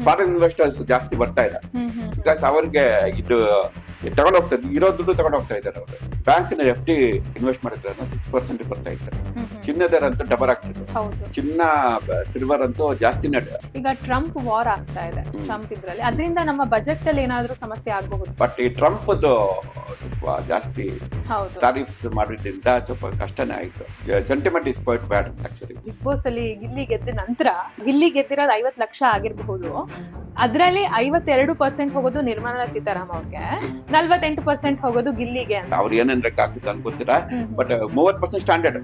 Foreign investors ಜಾಸ್ತಿ ಬರ್ತಾ ಇದೆ. ಬಿಕಾಸ್ ಅವ್ರಿಗೆ ಇದು ತಗೊಂಡು ಹೋಗ್ತದೆ, ಇರೋ ದುಡ್ಡು ತಗೊಂಡು ಹೋಗ್ತಾ ಇದ್ದಾರೆ. ಅವರು ಬ್ಯಾಂಕ್ FD ಇನ್ವೆಸ್ಟ್ ಮಾಡಿದ್ರೆ 6% ಬರ್ತಾ ಇದ್ದಾರೆ. ಚಿನ್ನದರಂತೂ ಡಬಲ್ ಆಗ್ತಿದೆ. ಚಿನ್ನ ಸಿಲ್ವರ್ ಅಂತೂ ಜಾಸ್ತಿನೇ. ಈಗ ಟ್ರಂಪ್ ವಾರ್ ಆಗ್ತಾ ಇದೆ, ಟ್ರಂಪ್ ಇದ್ರಲ್ಲಿ ಅದರಿಂದ ನಮ್ಮ ಬಜೆಟ್ ಅಲ್ಲಿ ಏನಾದ್ರೂ ಸಮಸ್ಯೆ ಆಗಬಹುದು. ಬಟ್ ಈ ಟ್ರಂಪ್ ಸ್ವಲ್ಪ ಜಾಸ್ತಿ ತಾರೀಫ್ಸ್ ಮಾಡಿದ್ರಿಂದ ಸ್ವಲ್ಪ ಕಷ್ಟನೇ ಆಯ್ತು. Sentiment is quite bad actually. Bigg Boss ಅಲ್ಲಿ ಗಿಲ್ಲಿ ಗೆದ್ದ ನಂತರ ಗಿಲ್ಲಿ ಗೆದ್ದಿರೋದು 50 ಲಕ್ಷ ಆಗಿರಬಹುದು. ಅದ್ರಲ್ಲಿ 52% ಹೋಗೋದು ನಿರ್ಮಲಾ ಸೀತಾರಾಮನ್ ಅವ್ರಿಗೆ, 48% ಹೋಗೋದು ಗಿಲ್ಲಿಗೆ ಅಂತ. ಅವ್ರು ಏನಂದ್ರೆ ಆಗ್ತದೆ ಅನ್ಕೋತೀರಾ, ಬಟ್ 30% ಸ್ಟ್ಯಾಂಡರ್ಡ್.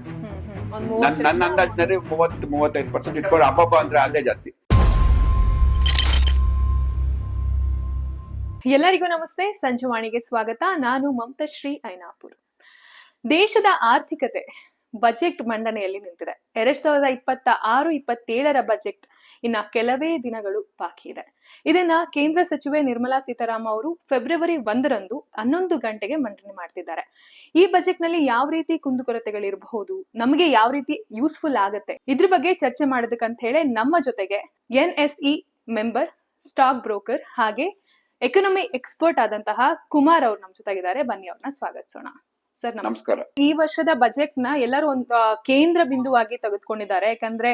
ನನ್ನ ಅಂದಾಜಿನಲ್ಲಿ 30-35% ಇಟ್ಕೊಂಡು ಹಬ್ಬ ಅಂದ್ರೆ ಅದೇ ಜಾಸ್ತಿ. ಎಲ್ಲರಿಗೂ ನಮಸ್ತೆ, ಸಂಜುವಾಣಿಗೆ ಸ್ವಾಗತ. ನಾನು ಮಮತಾಶ್ರೀ ಐನಾಪುರ್. ದೇಶದ ಆರ್ಥಿಕತೆ ಬಜೆಟ್ ಮಂಡನೆಯಲ್ಲಿ ನಿಂತಿದೆ. 2026-27 ಬಜೆಟ್ ಇನ್ನ ಕೆಲವೇ ದಿನಗಳು ಬಾಕಿ ಇದೆ. ಇದನ್ನ ಕೇಂದ್ರ ಸಚಿವೆ ನಿರ್ಮಲಾ ಸೀತಾರಾಮನ್ ಅವರು ಫೆಬ್ರವರಿ 1ರಂದು 11 ಗಂಟೆಗೆ ಮಂಡನೆ ಮಾಡ್ತಿದ್ದಾರೆ. ಈ ಬಜೆಟ್ ನಲ್ಲಿ ಯಾವ ರೀತಿ ಕುಂದುಕೊರತೆಗಳಿರಬಹುದು, ನಮಗೆ ಯಾವ ರೀತಿ ಯೂಸ್ಫುಲ್ ಆಗತ್ತೆ, ಇದ್ರ ಬಗ್ಗೆ ಚರ್ಚೆ ಮಾಡೋದಕ್ಕಂತ ಹೇಳಿ ನಮ್ಮ ಜೊತೆಗೆ NSE ಮೆಂಬರ್, ಸ್ಟಾಕ್ ಬ್ರೋಕರ್ ಹಾಗೆ ಎಕನಾಮಿ ಎಕ್ಸ್ಪರ್ಟ್ ಆದಂತಹ ಕುಮಾರ್ ಅವ್ರು ನಮ್ಮ ಜೊತೆಗಿದ್ದಾರೆ. ಬನ್ನಿ ಅವ್ರನ್ನ ಸ್ವಾಗತಿಸೋಣ. ಸರ್ ನಮಸ್ಕಾರ. ಈ ವರ್ಷದ ಬಜೆಟ್ ನ ಎಲ್ಲರೂ ಒಂದು ಕೇಂದ್ರ ಬಿಂದುವಾಗಿ ತೆಗೆದುಕೊಂಡಿದ್ದಾರೆ. ಯಾಕಂದ್ರೆ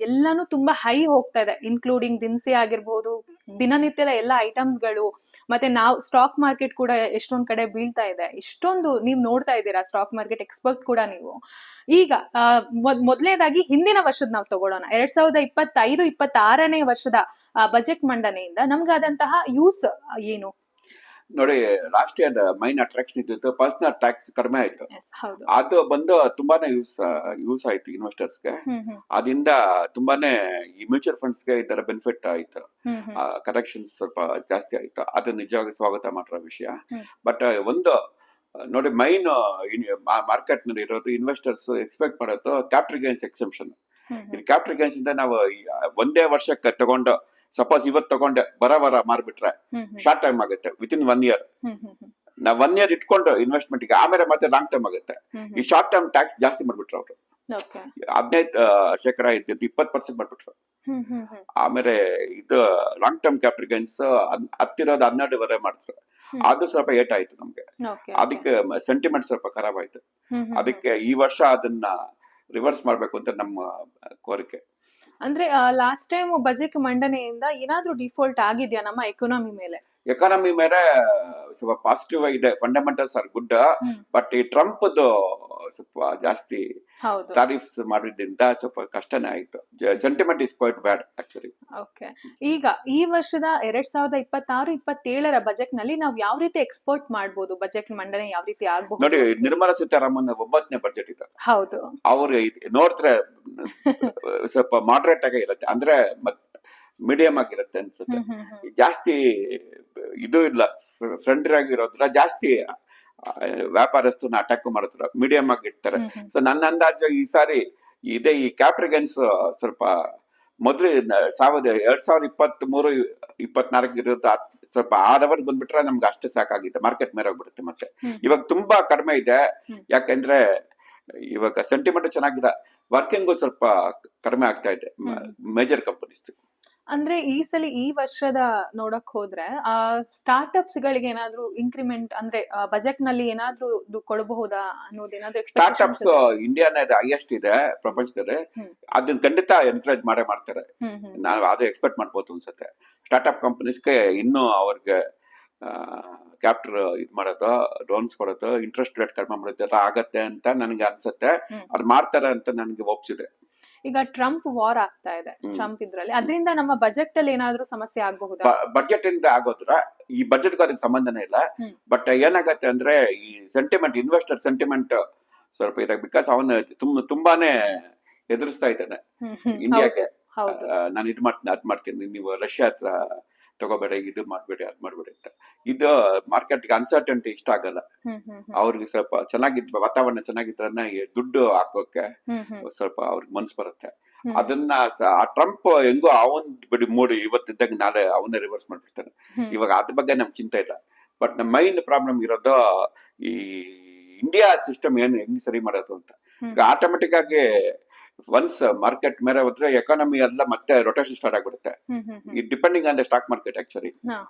ಎಲ್ಲಾನು ತುಂಬಾ ಹೈ ಹೋಗ್ತಾ ಇದೆ, ಇನ್ಕ್ಲೂಡಿಂಗ್ ದಿನಸಿ ಆಗಿರ್ಬೋದು, ದಿನನಿತ್ಯದ ಎಲ್ಲ ಐಟಮ್ಸ್ ಗಳು, ಮತ್ತೆ ನಾವು ಸ್ಟಾಕ್ ಮಾರ್ಕೆಟ್ ಕೂಡ ಎಷ್ಟೊಂದ್ ಕಡೆ ಬೀಳ್ತಾ ಇದೆ. ಇಷ್ಟೊಂದು ನೀವು ನೋಡ್ತಾ ಇದ್ದೀರಾ, ಸ್ಟಾಕ್ ಮಾರ್ಕೆಟ್ ಎಕ್ಸ್ಪರ್ಟ್ ಕೂಡ ನೀವು. ಈಗ ಮೊದಲನೇದಾಗಿ ಹಿಂದಿನ ವರ್ಷದ ನಾವು ತಗೊಳ್ಳೋಣ. 2025-26ನೇ ವರ್ಷದ ಬಜೆಟ್ ಮಂಡನೆಯಿಂದ ನಮ್ಗಾದಂತಹ ಯೂಸ್ ಏನು? ನೋಡಿ, ಲಾಸ್ಟ್ ಇಯರ್ ಮೈನ್ ಅಟ್ರಾಕ್ಷನ್ ಇದ್ದು ಪರ್ಸನಲ್ ಟ್ಯಾಕ್ಸ್ ಕಡಿಮೆ ಆಯ್ತು. ಅದು ಬಂದು ತುಂಬಾನೇ ಯೂಸ್ ಆಯ್ತು ಇನ್ವೆಸ್ಟರ್ಸ್ಗೆ. ಅದರಿಂದ ತುಂಬಾನೇ ಈ ಮ್ಯೂಚುವಲ್ ಫಂಡ್ಸ್ಗೆ ಈ ತರ ಬೆನಿಫಿಟ್ ಆಯ್ತು. ಕರೆಕ್ಷನ್ಸ್ ಸ್ವಲ್ಪ ಜಾಸ್ತಿ ಆಯ್ತು. ಅದು ನಿಜವಾಗಿ ಸ್ವಾಗತ ಮಾಡಿರೋ ವಿಷಯ. ಬಟ್ ಒಂದು ನೋಡಿ, ಮೈನ್ ಮಾರ್ಕೆಟ್ ನಲ್ಲಿ ಇರೋದು ಇನ್ವೆಸ್ಟರ್ಸ್ ಎಕ್ಸ್ಪೆಕ್ಟ್ ಮಾಡೋದು ಕ್ಯಾಪಿಟಲ್ ಗೇನ್ಸ್ ಎಕ್ಸೆಂಪ್ಷನ್. ಈ ಕ್ಯಾಪಿಟಲ್ ಗೇನ್ಸ್ ಇಂದ ನಾವು ಒಂದೇ ವರ್ಷಕ್ಕೆ ತಗೊಂಡು, ಸಪೋಸ್ ಇವತ್ತು ತಗೊಂಡೆ ಬರ ಮಾರ್ಬಿಟ್ರೆ ಶಾರ್ಟ್ ಟೈಮ್ ಆಗುತ್ತೆ, ವಿತಿನ್ 1 year. ನಾವು 1 year ಇಟ್ಕೊಂಡು ಇನ್ವೆಸ್ಟ್ಮೆಂಟ್ ಗೆ, ಆಮೇಲೆ ಮತ್ತೆ ಲಾಂಗ್ ಟೈಮ್ ಆಗುತ್ತೆ. ಈ ಶಾರ್ಟ್ ಟೈಮ್ ಟ್ಯಾಕ್ಸ್ ಜಾಸ್ತಿ ಮಾಡ್ಬಿಟ್ರು ಅವರು. 15% ಇದ್ದು 20% ಮಾಡ್ಬಿಟ್ರು. ಆಮೇಲೆ ಇದು ಲಾಂಗ್ ಟರ್ಮ್ ಕ್ಯಾಪಿಟಲ್ ಗೇನ್ಸ್ ಹತ್ತಿರೋದು 12.5 ಮಾಡ್ತಾರೆ. ಅದು ಸ್ವಲ್ಪ ಏಟ್ ಆಯ್ತು ನಮ್ಗೆ. ಅದಕ್ಕೆ ಸೆಂಟಿಮೆಂಟ್ ಸ್ವಲ್ಪ ಖರಾಬ್ ಆಯ್ತು. ಅದಕ್ಕೆ ಈ ವರ್ಷ ಅದನ್ನ ರಿವರ್ಸ್ ಮಾಡ್ಬೇಕು ಅಂತ ನಮ್ಮ ಕೋರಿಕೆ. ಅಂದ್ರೆ ಲಾಸ್ಟ್ ಟೈಮ್ ಬಜೆಟ್ ಮಂಡನೆಯಿಂದ ಏನಾದ್ರೂ ಡಿಫಾಲ್ಟ್ ಆಗಿದ್ಯಾ ನಮ್ಮ ಎಕಾನಮಿ ಮೇಲೆ? ಎಕಾನಮಿ ಮೇಲೆ ಸ್ವಲ್ಪ ಪಾಸಿಟಿವ್ ಇದೆ, ಫಂಡಮೆಂಟಲ್ಸ್ ಆರ್ ಗುಡ್. ಬಟ್ ಈ ಟ್ರಂಪ್ ಸ್ವಲ್ಪ ಜಾಸ್ತಿ ತಾರೀಫ್ಸ್ ಮಾಡಿದ್ರಿಂದ ಸ್ವಲ್ಪ ಕಷ್ಟನೇ ಆಯ್ತು. Sentiment is quite bad actually. Okay, ಈಗ ಈ ವರ್ಷದ 2026-27 ಬಜೆಟ್ ನಲ್ಲಿ ನಾವು ಯಾವ ರೀತಿ ಎಕ್ಸ್ಪೋರ್ಟ್ ಮಾಡಬಹುದು? ಬಜೆಟ್ ಮಂಡನೆ ಯಾವ ರೀತಿ ಆಗಬಹುದು? ನೋಡಿ, ನಿರ್ಮಲಾ ಸೀತಾರಾಮನ್ 9ನೇ ಬಜೆಟ್ ಇದೆ. ಹೌದು, ಅವ್ರು ನೋಡಿದ್ರೆ ಸ್ವಲ್ಪ ಮಾಡರೇಟ್ ಆಗಿ ಇರುತ್ತೆ, ಅಂದ್ರೆ ಮೀಡಿಯಂ ಆಗಿರುತ್ತೆ ಅನ್ಸುತ್ತೆ. ಜಾಸ್ತಿ ಇದು ಇಲ್ಲ, ಫ್ರೆಂಡ್ಲಿ ಆಗಿರೋದ್ರ ಜಾಸ್ತಿ ವ್ಯಾಪಾರಸ್ಥನ ಅಟ್ಯಾಕ್ ಮಾಡಿದ್ರು, ಮೀಡಿಯಂ ಆಗಿ ಇರ್ತಾರೆ. ಸೊ ನನ್ನ ಅಂದಾಜು ಈ ಸಾರಿ ಇದೇ ಈ ಕ್ಯಾಪಿಟಲ್ ಗೇನ್ಸ್ ಸ್ವಲ್ಪ ಮೊದಲು 2023-24 ಇರೋದು ಸ್ವಲ್ಪ ಆದವರೆಗೆ ಬಂದ್ಬಿಟ್ರೆ ನಮ್ಗೆ ಅಷ್ಟು ಸಾಕಾಗಿದೆ. ಮಾರ್ಕೆಟ್ ಮೇಲೆ ಹೋಗ್ಬಿಡುತ್ತೆ. ಮತ್ತೆ ಇವಾಗ ತುಂಬಾ ಕಡಿಮೆ ಇದೆ, ಯಾಕಂದ್ರೆ ಇವಾಗ ಸೆಂಟಿಮೆಂಟ್ ಚೆನ್ನಾಗಿದೆ, ವರ್ಕಿಂಗು ಸ್ವಲ್ಪ ಕಡಿಮೆ ಆಗ್ತಾ ಇದೆ ಮೇಜರ್ ಕಂಪನೀಸ್. ಅಂದ್ರೆ ಈ ಸಲ ಈ ವರ್ಷದ ನೋಡಕ್ ಹೋದ್ರೆ ಸ್ಟಾರ್ಟ್ಅಪ್ಸ್ ಗಳಿಗೆ ಏನಾದ್ರೂ ಇನ್ಕ್ರಿಮೆಂಟ್, ಅಂದ್ರೆ ಬಜೆಟ್ ನಲ್ಲಿ ಏನಾದ್ರೂ ಕೊಡಬಹುದಾ ಅನ್ನೋದೇನಾದ್ರೂ? ಸ್ಟಾರ್ಟ್ಅಪ್ಸ್ ಇಂಡಿಯಾನ ಹೈಯೆಸ್ಟ್ ಇದೆ ಪ್ರಪಂಚದಲ್ಲಿ. ಅದನ್ನ ಖಂಡಿತ ಎನ್ಕರೇಜ್ ಮಾಡ್ತಾರೆ. ನಾವು ಅದು ಎಕ್ಸ್ಪೆಕ್ಟ್ ಮಾಡ್ಬೋದು ಅನ್ಸುತ್ತೆ. ಸ್ಟಾರ್ಟ್ಅಪ್ ಕಂಪನೀಸ್ಗೆ ಇನ್ನೂ ಅವ್ರಿಗೆ ಕ್ಯಾಪಿಟಲ್ ಇದು ಮಾಡೋದು, ಲೋನ್ಸ್ ಕೊಡೋದು, ಇಂಟ್ರೆಸ್ಟ್ ರೇಟ್ ಕಡಿಮೆ ಮಾಡೋದೆಲ್ಲ ಆಗತ್ತೆ ಅಂತ ನನಗೆ ಅನ್ಸುತ್ತೆ. ಅದು ಮಾಡ್ತಾರೆ ಅಂತ ನನಗೆ ಒಪ್ಸಿದೆ. ಈಗ ಟ್ರಂಪ್ ವಾರ್ ಆಗ್ತಾ ಇದೆ, ಟ್ರಂಪ್ ಇದ್ರಲ್ಲಿ ಅದರಿಂದ ನಮ್ಮ ಬಜೆಟ್ ಅಲ್ಲಿ ಏನಾದ್ರೂ ಸಮಸ್ಯೆ ಆಗಬಹುದಾ? ಬಜೆಟ್ ಇಂದ ಆಗೋದ್ರ ಈ ಬಜೆಟ್ ಅದಕ್ಕೆ ಸಂಬಂಧನೇ ಇಲ್ಲ. ಬಟ್ ಏನಾಗತ್ತೆ ಅಂದ್ರೆ ಈ ಸೆಂಟಿಮೆಂಟ್, ಇನ್ವೆಸ್ಟರ್ ಸೆಂಟಿಮೆಂಟ್ ಸ್ವಲ್ಪ ಇದೆ. ಬಿಕಾಸ್ ಅವನು ತುಂಬಾನೇ ಎದುರಿಸ್ತಾ ಇದ್ದಾನೆ ಇಂಡಿಯಾಗೆ. ನಾನು ಇದು ಮಾಡ್ತೀನಿ, ಅದ್ ಮಾಡ್ತೀನಿ, ನೀವು ರಷ್ಯಾ ಹತ್ರ ತಗೋಬೇಡ, ಇದು ಮಾಡ್ಬೇಡಿ, ಅದ್ ಮಾಡ್ಬೇಡಿ ಅಂತ. ಇದು ಮಾರ್ಕೆಟ್ಗೆ ಅನ್ಸರ್ಟನಿಟಿ ಇಷ್ಟ ಆಗಲ್ಲ. ಅವ್ರಿಗೆ ಸ್ವಲ್ಪ ಚೆನ್ನಾಗಿದ್ ವಾತಾವರಣ ಚೆನ್ನಾಗಿದ್ರನ್ನ ದುಡ್ಡು ಹಾಕೋಕೆ ಸ್ವಲ್ಪ ಅವ್ರಿಗೆ ಮನ್ಸು ಬರುತ್ತೆ. ಅದನ್ನ ಆ ಟ್ರಂಪ್ ಹೆಂಗೋ ಅವನ್ ಬಿಡಿ ಮೂಡಿ ಇವತ್ತಿದ್ದಾಗ ನಾಳೆ ಅವನ್ನೇ ರಿವರ್ಸ್ ಮಾಡ್ಬಿಡ್ತಾನೆ. ಇವಾಗ ಅದ್ರ ಬಗ್ಗೆ ನಮ್ಗೆ ಚಿಂತೆ ಇಲ್ಲ. ಬಟ್ ನಮ್ಮ ಮೈನ್ ಪ್ರಾಬ್ಲಮ್ ಇರೋದು ಈ ಇಂಡಿಯಾ ಸಿಸ್ಟಮ್ ಏನು ಹೆಂಗ್ ಸರಿ ಮಾಡೋದು ಅಂತ. ಈಗ ಆಟೋಮೆಟಿಕ್ ಆಗಿ ಒನ್ಸ್ ಮಾರ್ಕೆಟ್ ಮೇಲೆ ಹೋದ್ರೆ ಎಕಾನಮಿ ಎಲ್ಲ ಮತ್ತೆ ರೊಟೇಷನ್ ಸ್ಟಾರ್ಟ್ ಆಗ್ಬಿಡುತ್ತೆ. Depending on the stock market actually.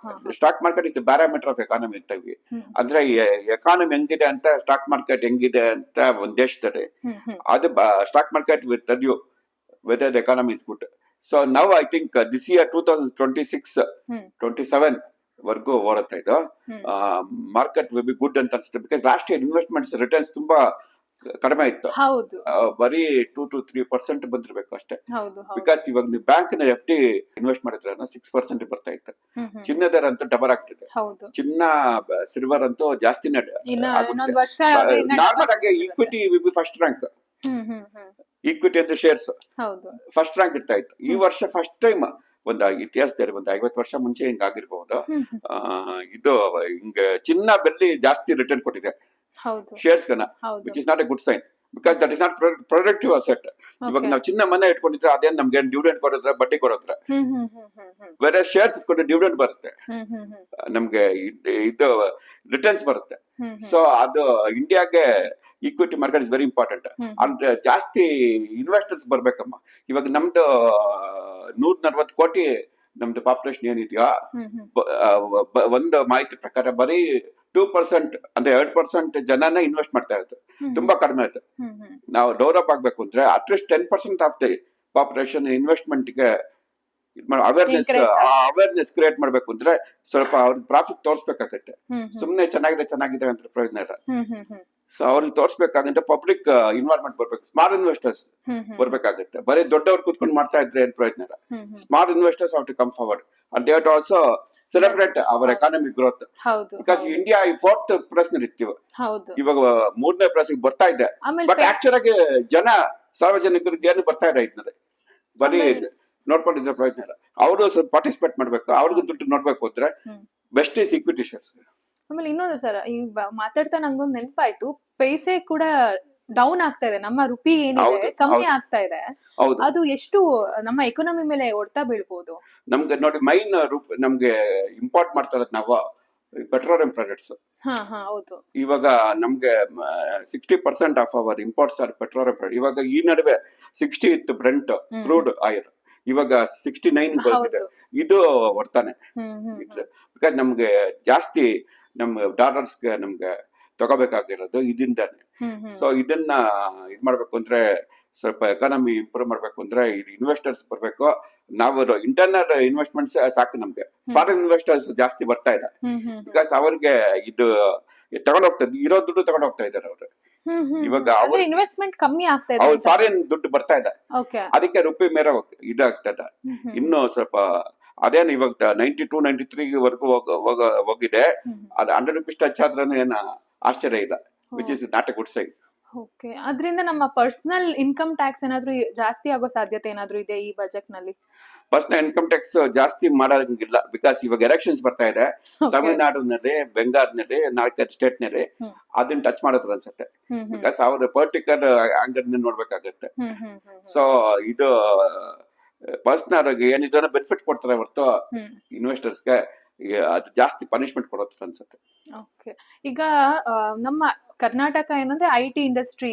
Stock market is the parameter of economy ಅಂತೀವಿ. ಅಂದ್ರೆ ಎಕಾನಮಿ ಹೆಂಗಿದೆ ಅಂತ, ಸ್ಟಾಕ್ ಮಾರ್ಕೆಟ್ ಹೆಂಗಿದೆ ಅಂತ ಒಂದ್ ದೇಶದಲ್ಲಿ, ಅದು stock market will tell you whether the economy is good. So now I think this year 2026-27 ವರ್ಗೂ ಓಡುತ್ತಾ ಇದು ಮಾರ್ಕೆಟ್ ವಿಲ್ ಬಿ ಗುಡ್ ಅಂತ ಅನ್ಸುತ್ತೆ. Because last year investments returns ತುಂಬಾ ಕಡಿಮೆ ಇತ್ತು, ಬರೀ 2 to 3% ಬಂದಿರ್ಬೇಕು ಅಷ್ಟೇ. ಬಿಕಾಸ್ ಇವಾಗ ನೀವು ಬ್ಯಾಂಕ್ ನ FD ಇನ್ವೆಸ್ಟ್ ಮಾಡಿದ್ರೆ 6% ಬರ್ತಾ ಇತ್ತು. ಚಿನ್ನದರ ಅಂತೂ ಡಬಲ್ ಆಗ್ತಿದೆ. ಚಿನ್ನ ಸಿಲ್ವರ್ ಅಂತೂ ಜಾಸ್ತಿನೇ. ನಾರ್ಮಲ್ ಆಗಿ equity will be first rank. Equity ಅಂದ್ರೆ ಶೇರ್ಸ್ ಫಸ್ಟ್ ರ್ಯಾಂಕ್ ಇರ್ತಾ ಇತ್ತು. ಈ ವರ್ಷ ಫಸ್ಟ್ ಟೈಮ್ ಒಂದು ಇತಿಹಾಸದಲ್ಲಿ ಒಂದು 50 ವರ್ಷ ಮುಂಚೆ ಹಿಂಗಾಗಿರ್ಬಹುದು, ಇದು ಹಿಂಗ ಚಿನ್ನ ಬೆಳ್ಳಿ ಜಾಸ್ತಿ ರಿಟರ್ನ್ ಕೊಟ್ಟಿದೆ ಶೇರ್ಸ್ ಗನ, which is not a good sign. Because that is not productive asset. ಇವಾಗ ನಾವು ಚಿನ್ನ ಮನೆ ಇಟ್ಕೊಂಡಿದ್ರೆ ಅದೇನ್ ನಮ್ಗೆ ಡಿವಿಡೆಂಡ್ ಕೊಡೋದ್ರ, ಬಡ್ಡಿ ಕೊಡೋದ್ರ, ಬೇರೆ ಶೇರ್ಸ್ ಇಟ್ಕೊಂಡ್ರೆ ಡಿವಿಡೆಂಡ್ ಬರುತ್ತೆ, ನಮ್ಗೆ ಇದು ರಿಟರ್ನ್ಸ್ ಬರುತ್ತೆ. ಸೊ ಅದು ಇಂಡಿಯಾಗೆ equity market is very important. ಅಂದ್ರೆ ಜಾಸ್ತಿ ಇನ್ವೆಸ್ಟರ್ಸ್ ಬರ್ಬೇಕಮ್ಮ. ಇವಾಗ ನಮ್ದು 140 ಕೋಟಿ ನಮ್ದು ಪಾಪ್ಯುಲೇಷನ್ ಏನಿದೆಯೋ, ಒಂದು ಮಾಹಿತಿ ಪ್ರಕಾರ ಬರೀ 2% ಅಂದ್ರೆ 2% ಜನನ ಇನ್ವೆಸ್ಟ್ ಮಾಡ್ತಾ ಇತ್ತು. ತುಂಬಾ ಕಡಿಮೆ ಆಯ್ತು. ನಾವು ಡೆವಲಪ್ ಆಗ್ಬೇಕು ಅಂದ್ರೆ at least 10% of the population investment ಗೆ ಅವೇರ್ನೆಸ್ ಕ್ರಿಯೇಟ್ ಮಾಡ್ಬೇಕು ಅಂದ್ರೆ ಸ್ವಲ್ಪ ಅವ್ರಿಗೆ ಪ್ರಾಫಿಟ್ ತೋರ್ಸ್ಬೇಕಾಗತ್ತೆ. ಸುಮ್ನೆ ಚೆನ್ನಾಗಿದೆ ಅಂತ ಪ್ರಯೋಜನ ಇಲ್ಲ. ಸೊ ಅವ್ರಿಗೆ ತೋರ್ಸ್ಬೇಕಾಗಂದ್ರೆ ಪಬ್ಲಿಕ್ ಇನ್ವಾಲ್ವ್ಮೆಂಟ್ ಬರ್ಬೇಕು, ಸ್ಮಾಲ್ ಇನ್ವೆಸ್ಟರ್ಸ್ ಬರ್ಬೇಕಾಗತ್ತೆ. ಬರೀ ದೊಡ್ಡವ್ರು ಕೂತ್ಕೊಂಡು ಮಾಡ್ತಾ ಇದ್ರೆ ಏನ್ ಪ್ರಯೋಜನ ಇಲ್ಲ. Small investors have to come forward and they have to also celebrate our economic growth. Because India ಈ 4th ಪ್ಲೇಸ್ ನಲ್ಲಿ ಇರ್ತೀವಿ, ಇವಾಗ 3ನೇ ಪ್ಲೇಸ್ ಬರ್ತಾ ಇದೆ. ಬಟ್ ಆಕ್ಚುಲ್ ಆಗಿ ಜನ ಸಾರ್ವಜನಿಕರಿಗೆ ಏನು ಬರ್ತಾ ಇದೆ ಇದ್ನಲ್ಲಿ, ಬರೀ ನೋಡ್ಕೊಂಡಿದ್ರೆ ಪ್ರಯೋಜನ ಇಲ್ಲ. ಅವರು ಸ್ವಲ್ಪ ಪಾರ್ಟಿಸಿಪೇಟ್ ಮಾಡ್ಬೇಕು, ಅವ್ರಿಗೂ ದುಡ್ಡು ನೋಡ್ಬೇಕು ಅಂದ್ರೆ ಬೆಸ್ಟ್ ಈಸ್ ಈಕ್ವಿಟಿ ಶೇರ್ಸ್. ಆಮೇಲೆ ಇನ್ನೊಂದು ಸರ್, ಈಗ ಮಾತಾಡ್ತಾ ನಂಗೊಂದು ನೆನಪಾಯ್ತು, ಪೈಸೆ ಕೂಡ ಡೌನ್ ಆಗ್ತಾ ಇದೆ, ನಮ್ಮ ರುಪಿ ಏನಿದೆ ಕಮ್ಮಿ ಆಗ್ತಾ ಇದೆ. ಅದು ಎಷ್ಟು ನಮ್ಮ ಎಕಾನಮಿ ಮೇಲೆ ಹೊಡ್ತಾ ಬೀಳ್ಬೋದು? ನಮ್ಗೆ ನೋಡಿ, ಮೈನ್ ನಮ್ಗೆ ಇಂಪೋರ್ಟ್ ಮಾಡ್ತಾ ಇರೋದು ನಾವು ಪೆಟ್ರೋಲಿಯಂ ಪ್ರಾಡಕ್ಟ್ಸ್. ಇವಾಗ ನಮ್ಗೆ 60% of our imports are petroleum product. ಇವಾಗ ಈ ನಡುವೆ 60 ಇತ್ತು ಬ್ರೆಂಟ್ ಕ್ರೂಡ್ ಆಯಿಲ್, ಇವಾಗ 69 ಬಂದಿದೆ. ಇದು ಹೊಡ್ತಾನೆ. ಬಿಕಾಸ್ ನಮ್ಗೆ ಜಾಸ್ತಿ ನಮ್ ಡಾಲರ್ಸ್ಗೆ ನಮ್ಗೆ ತಗೋಬೇಕಾಗಿರೋದು ಇದರಿಂದಾನೆ. ಸೊ ಇದನ್ನ ಇದ್ ಮಾಡ್ಬೇಕು ಅಂದ್ರೆ ಸ್ವಲ್ಪ ಎಕಾನಮಿ ಇಂಪ್ರೂವ್ ಮಾಡ್ಬೇಕು ಅಂದ್ರೆ ಇದು ಇನ್ವೆಸ್ಟರ್ಸ್ ಬರ್ಬೇಕು. ನಾವು ಇಂಟರ್ನಲ್ ಇನ್ವೆಸ್ಟ್ಮೆಂಟ್ಸ್ ಸಾಕು ನಮ್ಗೆ. ಫಾರಿನ್ ಇನ್ವೆಸ್ಟರ್ಸ್ ಜಾಸ್ತಿ ಬರ್ತಾ ಇದೆ. ಬಿಕಾಸ್ ಅವ್ರಿಗೆ ಇದು ತಗೊಂಡ್ ಹೋಗ್ತದೆ, ಇರೋ ದುಡ್ಡು ತಗೊಂಡ್ ಹೋಗ್ತಾ ಇದಾರೆ ಅವ್ರು. ಇವಾಗ ಇನ್ವೆಸ್ಟ್ಮೆಂಟ್ ಕಮ್ಮಿ ಆಗ್ತಾ ಇದೆ, ಫಾರಿನ್ ದುಡ್ಡು ಬರ್ತಾ ಇದೆ, ಅದಕ್ಕೆ ರುಪಿ ಮೇರೆ ಇದಾಗ್ತದೆ. ಇನ್ನು ಸ್ವಲ್ಪ ಅದೇನು ಇವಾಗ 92-93 ವರೆಗೂ ಹೋಗಿದೆ. ಅದು 100 ರೂಪೀಸ್ ಟಚ್ ಆದ್ರೂ ಏನ ಆಶ್ಚರ್ಯ ಇಲ್ಲ, which is not a good sign. ಅದರಿಂದ ನಮ್ಮ ಪರ್ಸನಲ್ ಇನ್ಕಮ್ ಟ್ಯಾಕ್ಸ್ ಏನಾದ್ರೂ ಜಾಸ್ತಿ ಆಗೋ ಸಾಧ್ಯತೆ ಏನಾದ್ರೂ ಇದೆ ಈ ಬಜೆಟ್ ನಲ್ಲಿ? ಪರ್ಸನಲ್ ಇನ್ಕಮ್ ಟ್ಯಾಕ್ಸ್ ಜಾಸ್ತಿ ಮಾಡೋಂಗಿಲ್ಲ. ಬಿಕಾಸ್ ಇವಾಗ ಎಲೆಕ್ಷನ್ಸ್ ಬರ್ತಾ ಇದೆ ತಮಿಳುನಾಡಿನಲ್ಲಿ, ಬೆಂಗಾಲ್ನಲ್ಲಿ, 4 ಸ್ಟೇಟ್ ನಲ್ಲಿ. ಅದನ್ನ ಟಚ್ ಮಾಡಿದ್ರು ಅನ್ಸುತ್ತೆ. ಬಿಕಾಸ್ ಅವ್ರ ಪರ್ಟಿಕ್ಯುಲರ್ ಆಂಗಲ್ ನೋಡ್ಬೇಕಾಗತ್ತೆ. ಸೊ ಇದು ಪರ್ಸನಲ್ ಏನಿದೆ ಬೆನಿಫಿಟ್ ಕೊಡ್ತಾರೆ ಹೊರತು ಇನ್ವೆಸ್ಟರ್ಸ್ಗೆ ಅದು ಜಾಸ್ತಿ ಪನಿಷ್ಮೆಂಟ್ ಕೊಡೋದ್ರ ಅನ್ಸುತ್ತೆ. ಈಗ ನಮ್ಮ ಕರ್ನಾಟಕ ಏನಂದ್ರೆ IT ಇಂಡಸ್ಟ್ರಿ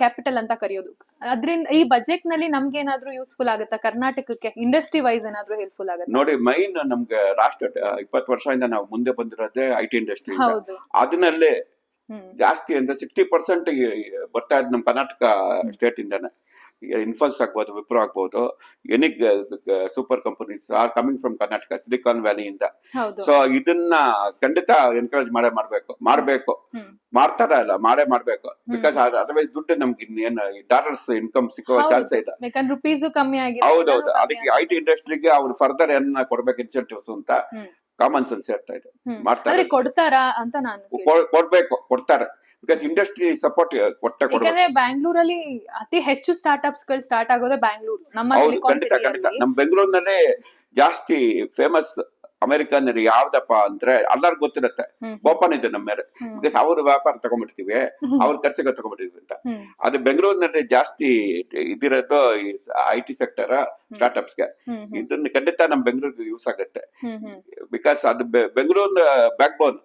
ಕ್ಯಾಪಿಟಲ್ ಅಂತ ಕರೆಯೋದು. ಅದ್ರಿಂದ ಈ ಬಜೆಟ್ ನಲ್ಲಿ ನಮ್ಗೆ ಏನಾದ್ರೂ ಯೂಸ್ಫುಲ್ ಆಗುತ್ತಾ? ಕರ್ನಾಟಕಕ್ಕೆ ಇಂಡಸ್ಟ್ರಿ ವೈಸ್ ಏನಾದ್ರೂ ಹೆಲ್ಪ್ಫುಲ್ ಆಗುತ್ತೆ? ನೋಡಿ, ಮೈನ್ ನಮ್ಗೆ ಲಾಸ್ಟ್ 20 ವರ್ಷದಿಂದ ನಾವು ಮುಂದೆ ಬಂದಿರೋದೇ IT ಇಂಡಸ್ಟ್ರಿ. ಅದನ್ನಲ್ಲೇ ಜಾಸ್ತಿ ಅಂದ್ರೆ 60% ಬರ್ತಾ ಇದ್ ನಮ್ ಕರ್ನಾಟಕ ಸ್ಟೇಟ್ ಇಂದಾನೆ. ಇನ್ಫೋಸಿಸ್ ಆಗ್ಬೋದು, ವಿಪ್ರೋ ಆಗ್ಬೋದು, any super companies are coming from Karnataka, silicon valley ಇಂದ. ಸೊ ಇದನ್ನ ಖಂಡಿತ ಎನ್ಕರೇಜ್ ಮಾಡ್ಬೇಕು. ಮಾಡ್ತಾರ ಇಲ್ಲ, ಮಾಡ್ಬೇಕು. ಬಿಕಾಸ್ ಅದರ್ವೈಸ್ ದುಡ್ಡು ನಮ್ಗೆ ಇನ್ನೇನು ಡಾಲರ್ಸ್ ಇನ್ಕಮ್ ಸಿಕ್ಕೋ ಚಾನ್ಸ್ ಇಲ್ಲ. ಹೌದೌದು. ಅದಕ್ಕೆ IT ಇಂಡಸ್ಟ್ರಿಗೆ ಅವ್ರು ಫರ್ದರ್ ಏನ ಕೊಡ್ಬೇಕು ಇನ್ಸೆಂಟಿವ್ಸ್ ಅಂತ ಕಾಮನ್ ಸೆನ್ಸ್ ಹೇಳ್ತಾ ಇದೆ. ಮಾಡ್ತಾರೆ, ಕೊಡ್ತಾರೆ. ಬಿಕಾಸ್ ಇಂಡಸ್ಟ್ರಿ ಸಪೋರ್ಟ್ ಯಾಕಂದ್ರೆ ಬ್ಯಾಂಗ್ಳೂರಲ್ಲಿ ಅತಿ ಹೆಚ್ಚು ಸ್ಟಾರ್ಟ್ಅಪ್ಸ್ ಗಳು ಸ್ಟಾರ್ಟ್ ಆಗೋದೇ ಬ್ಯಾಂಗ್ಳೂರ್. ಖಂಡಿತ ನಮ್ ಬೆಂಗಳೂರಿನಲ್ಲೇ ಜಾಸ್ತಿ ಫೇಮಸ್. ಅಮೆರಿಕನಲ್ಲಿ ಯಾವ್ದಪ್ಪ ಅಂದ್ರೆ ಎಲ್ಲರಿಗೂ ಗೊತ್ತಿರುತ್ತೆ, ಓಪನ್ ಇದೆ ನಮ್ಮ ಮೇಲೆ. ಬಿಕಾಸ್ ಅವ್ರ ವ್ಯಾಪಾರ ತಗೊಂಡ್ಬಿಡ್ತೀವಿ, ಅವ್ರ ಖರ್ಚಿಗೆ ತಗೊಂಡ್ಬಿಡ್ತೀವಿ ಅಂತ. ಅದು ಬೆಂಗಳೂರಿನಲ್ಲಿ ಜಾಸ್ತಿ ಇದಿರೋದು IT ಸೆಕ್ಟರ್ ಸ್ಟಾರ್ಟ್ಅಪ್ಸ್ಗೆ. ಇದನ್ನ ಖಂಡಿತ ನಮ್ ಬೆಂಗಳೂರಿಗೆ ಯೂಸ್ ಆಗುತ್ತೆ. ಬಿಕಾಸ್ ಅದು ಬೆಂಗಳೂರಿನ ಬ್ಯಾಕ್ ಬೋನ್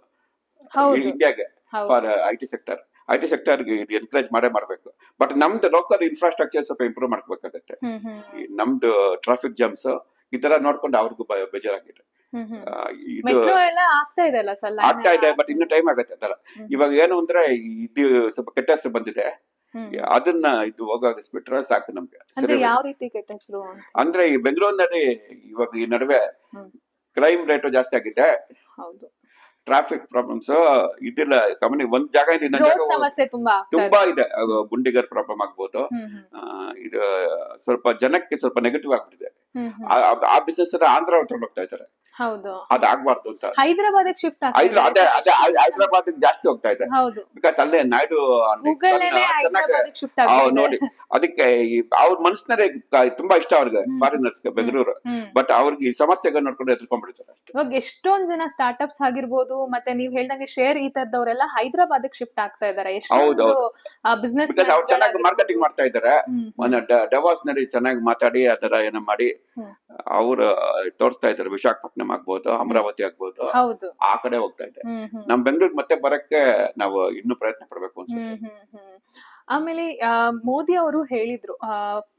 ಇಂಡಿಯಾಗೆ ಫಾರ್ IT ಸೆಕ್ಟರ್. IT ಸೆಕ್ಟರ್ಗೆ ಇದು ಎನ್ಕರೇಜ್ ಮಾಡಬೇಕು. ಬಟ್ ನಮ್ದು ಲೋಕಲ್ ಇನ್ಫ್ರಾಸ್ಟ್ರಕ್ಚರ್ ಸ್ವಲ್ಪ ಇಂಪ್ರೂವ್ ಮಾಡ್ಕೋಬೇಕಾಗತ್ತೆ. ನಮ್ದು ಟ್ರಾಫಿಕ್ ಜಾಮ್ಸ್ ಈ ತರ ನೋಡ್ಕೊಂಡು ಅವ್ರಿಗೂ ಬೇಜಾರಾಗಿದೆ. ಇದು ಆಗ್ತಾ ಇದೆ, ಬಟ್ ಇನ್ನು ಟೈಮ್ ಆಗತ್ತೆ ಅದರ. ಇವಾಗ ಏನು ಅಂದ್ರೆ ಇದು ಸ್ವಲ್ಪ ಕೆಟ್ಟ ಹೆಸರು ಬಂದಿದೆ, ಅದನ್ನ ಇದು ಹೋಗಿಸ್ಬಿಟ್ರೆ ಸಾಕು ನಮ್ಗೆ. ಯಾವ ರೀತಿ ಕೆಟ್ಟ ಹೆಸರು ಅಂದ್ರೆ ಈ ಬೆಂಗಳೂರಿನಲ್ಲಿ ಇವಾಗ ಈ ನಡುವೆ ಕ್ರೈಮ್ ರೇಟ್ ಜಾಸ್ತಿ ಆಗಿದೆ, ಟ್ರಾಫಿಕ್ ಪ್ರಾಬ್ಲಮ್ಸ್ ಇದಿಲ್ಲ. ಕಂಪನಿ ಒಂದ್ ಜಾಗ ಸಮಸ್ಯೆ ತುಂಬಾ ಇದೆ, ಗುಂಡಿಗರ್ ಪ್ರಾಬ್ಲಮ್ ಆಗ್ಬೋದು. ಇದು ಸ್ವಲ್ಪ ಜನಕ್ಕೆ ಸ್ವಲ್ಪ ನೆಗೆಟಿವ್ ಆಗ್ಬಿಟ್ಟಿದೆ. ಆ ಬಿಸ್ನೆಸ್ ಆಂಧ್ರ ತಗೊಂಡು ಹೋಗ್ತಾ ಇದ್ದಾರೆ, ಅದಾಗಬಾರ್ದು ಅಂತ ಹೈದರಾಬಾದ್ ಶಿಫ್ಟ್ ಹೈದರಾಬಾದ್ ಜಾಸ್ತಿ ಹೋಗ್ತಾ ಇದೆ. ಬಿಕಾಸ್ ಅಲ್ಲೇ ನಾಯ್ಡು ನೋಡಿ, ಅದಕ್ಕೆ ಅವ್ರ ಮನಸ್ಸಿನಲ್ಲಿ ತುಂಬಾ ಇಷ್ಟ ಅವ್ರಿಗೆ ಫಾರಿನರ್ಸ್ಗೆ ಬೆಂಗಳೂರು. ಬಟ್ ಅವ್ರಿಗೆ ಈ ಸಮಸ್ಯೆಗಳು ನೋಡ್ಕೊಂಡು ಎದುರ್ಕೊಂಡ್ಬಿಡ್ತಾರೆ ಅಷ್ಟೇ. ಇವಾಗ ಎಷ್ಟೊಂದ್ ಜನ ಸ್ಟಾರ್ಟ್ಅಪ್ಸ್ ಆಗಿರ್ಬೋದು, ಮತ್ತೆ ನೀವ್ ಹೇಳ್ದಂಗೆ ಶೇರ್ ಈ ತರದವರೆಲ್ಲ ಹೈದರಾಬಾದ್ ಶಿಫ್ಟ್ ಆಗ್ತಾ ಇದಾರೆ. ಬಿಸ್ನೆಸ್ ಅವ್ರು ಚೆನ್ನಾಗಿ ಮಾರ್ಕೆಟಿಂಗ್ ಮಾಡ್ತಾ ಇದಾರೆ. ಡವಾಸ್ ನಲ್ಲಿ ಚೆನ್ನಾಗಿ ಮಾತಾಡಿ ಅದರ ಏನೋ ಮಾಡಿ ಅವ್ರು ತೋರಿಸ್ತಾ ಇದಾರೆ. ವಿಶಾಖಪಟ್ಟಣಂ ಆಗ್ಬೋದು, ಅಮರಾವತಿ ಆಗ್ಬೋದು, ಆ ಕಡೆ ಹೋಗ್ತಾ ಇದೆ. ನಮ್ ಬೆಂಗಳೂರಿಗೆ ಮತ್ತೆ ಬರಕ್ಕೆ ನಾವು ಇನ್ನೂ ಪ್ರಯತ್ನ ಪಡ್ಬೇಕು ಅನ್ಸುತ್ತೆ. ಆಮೇಲೆ ಮೋದಿ ಅವರು ಹೇಳಿದ್ರು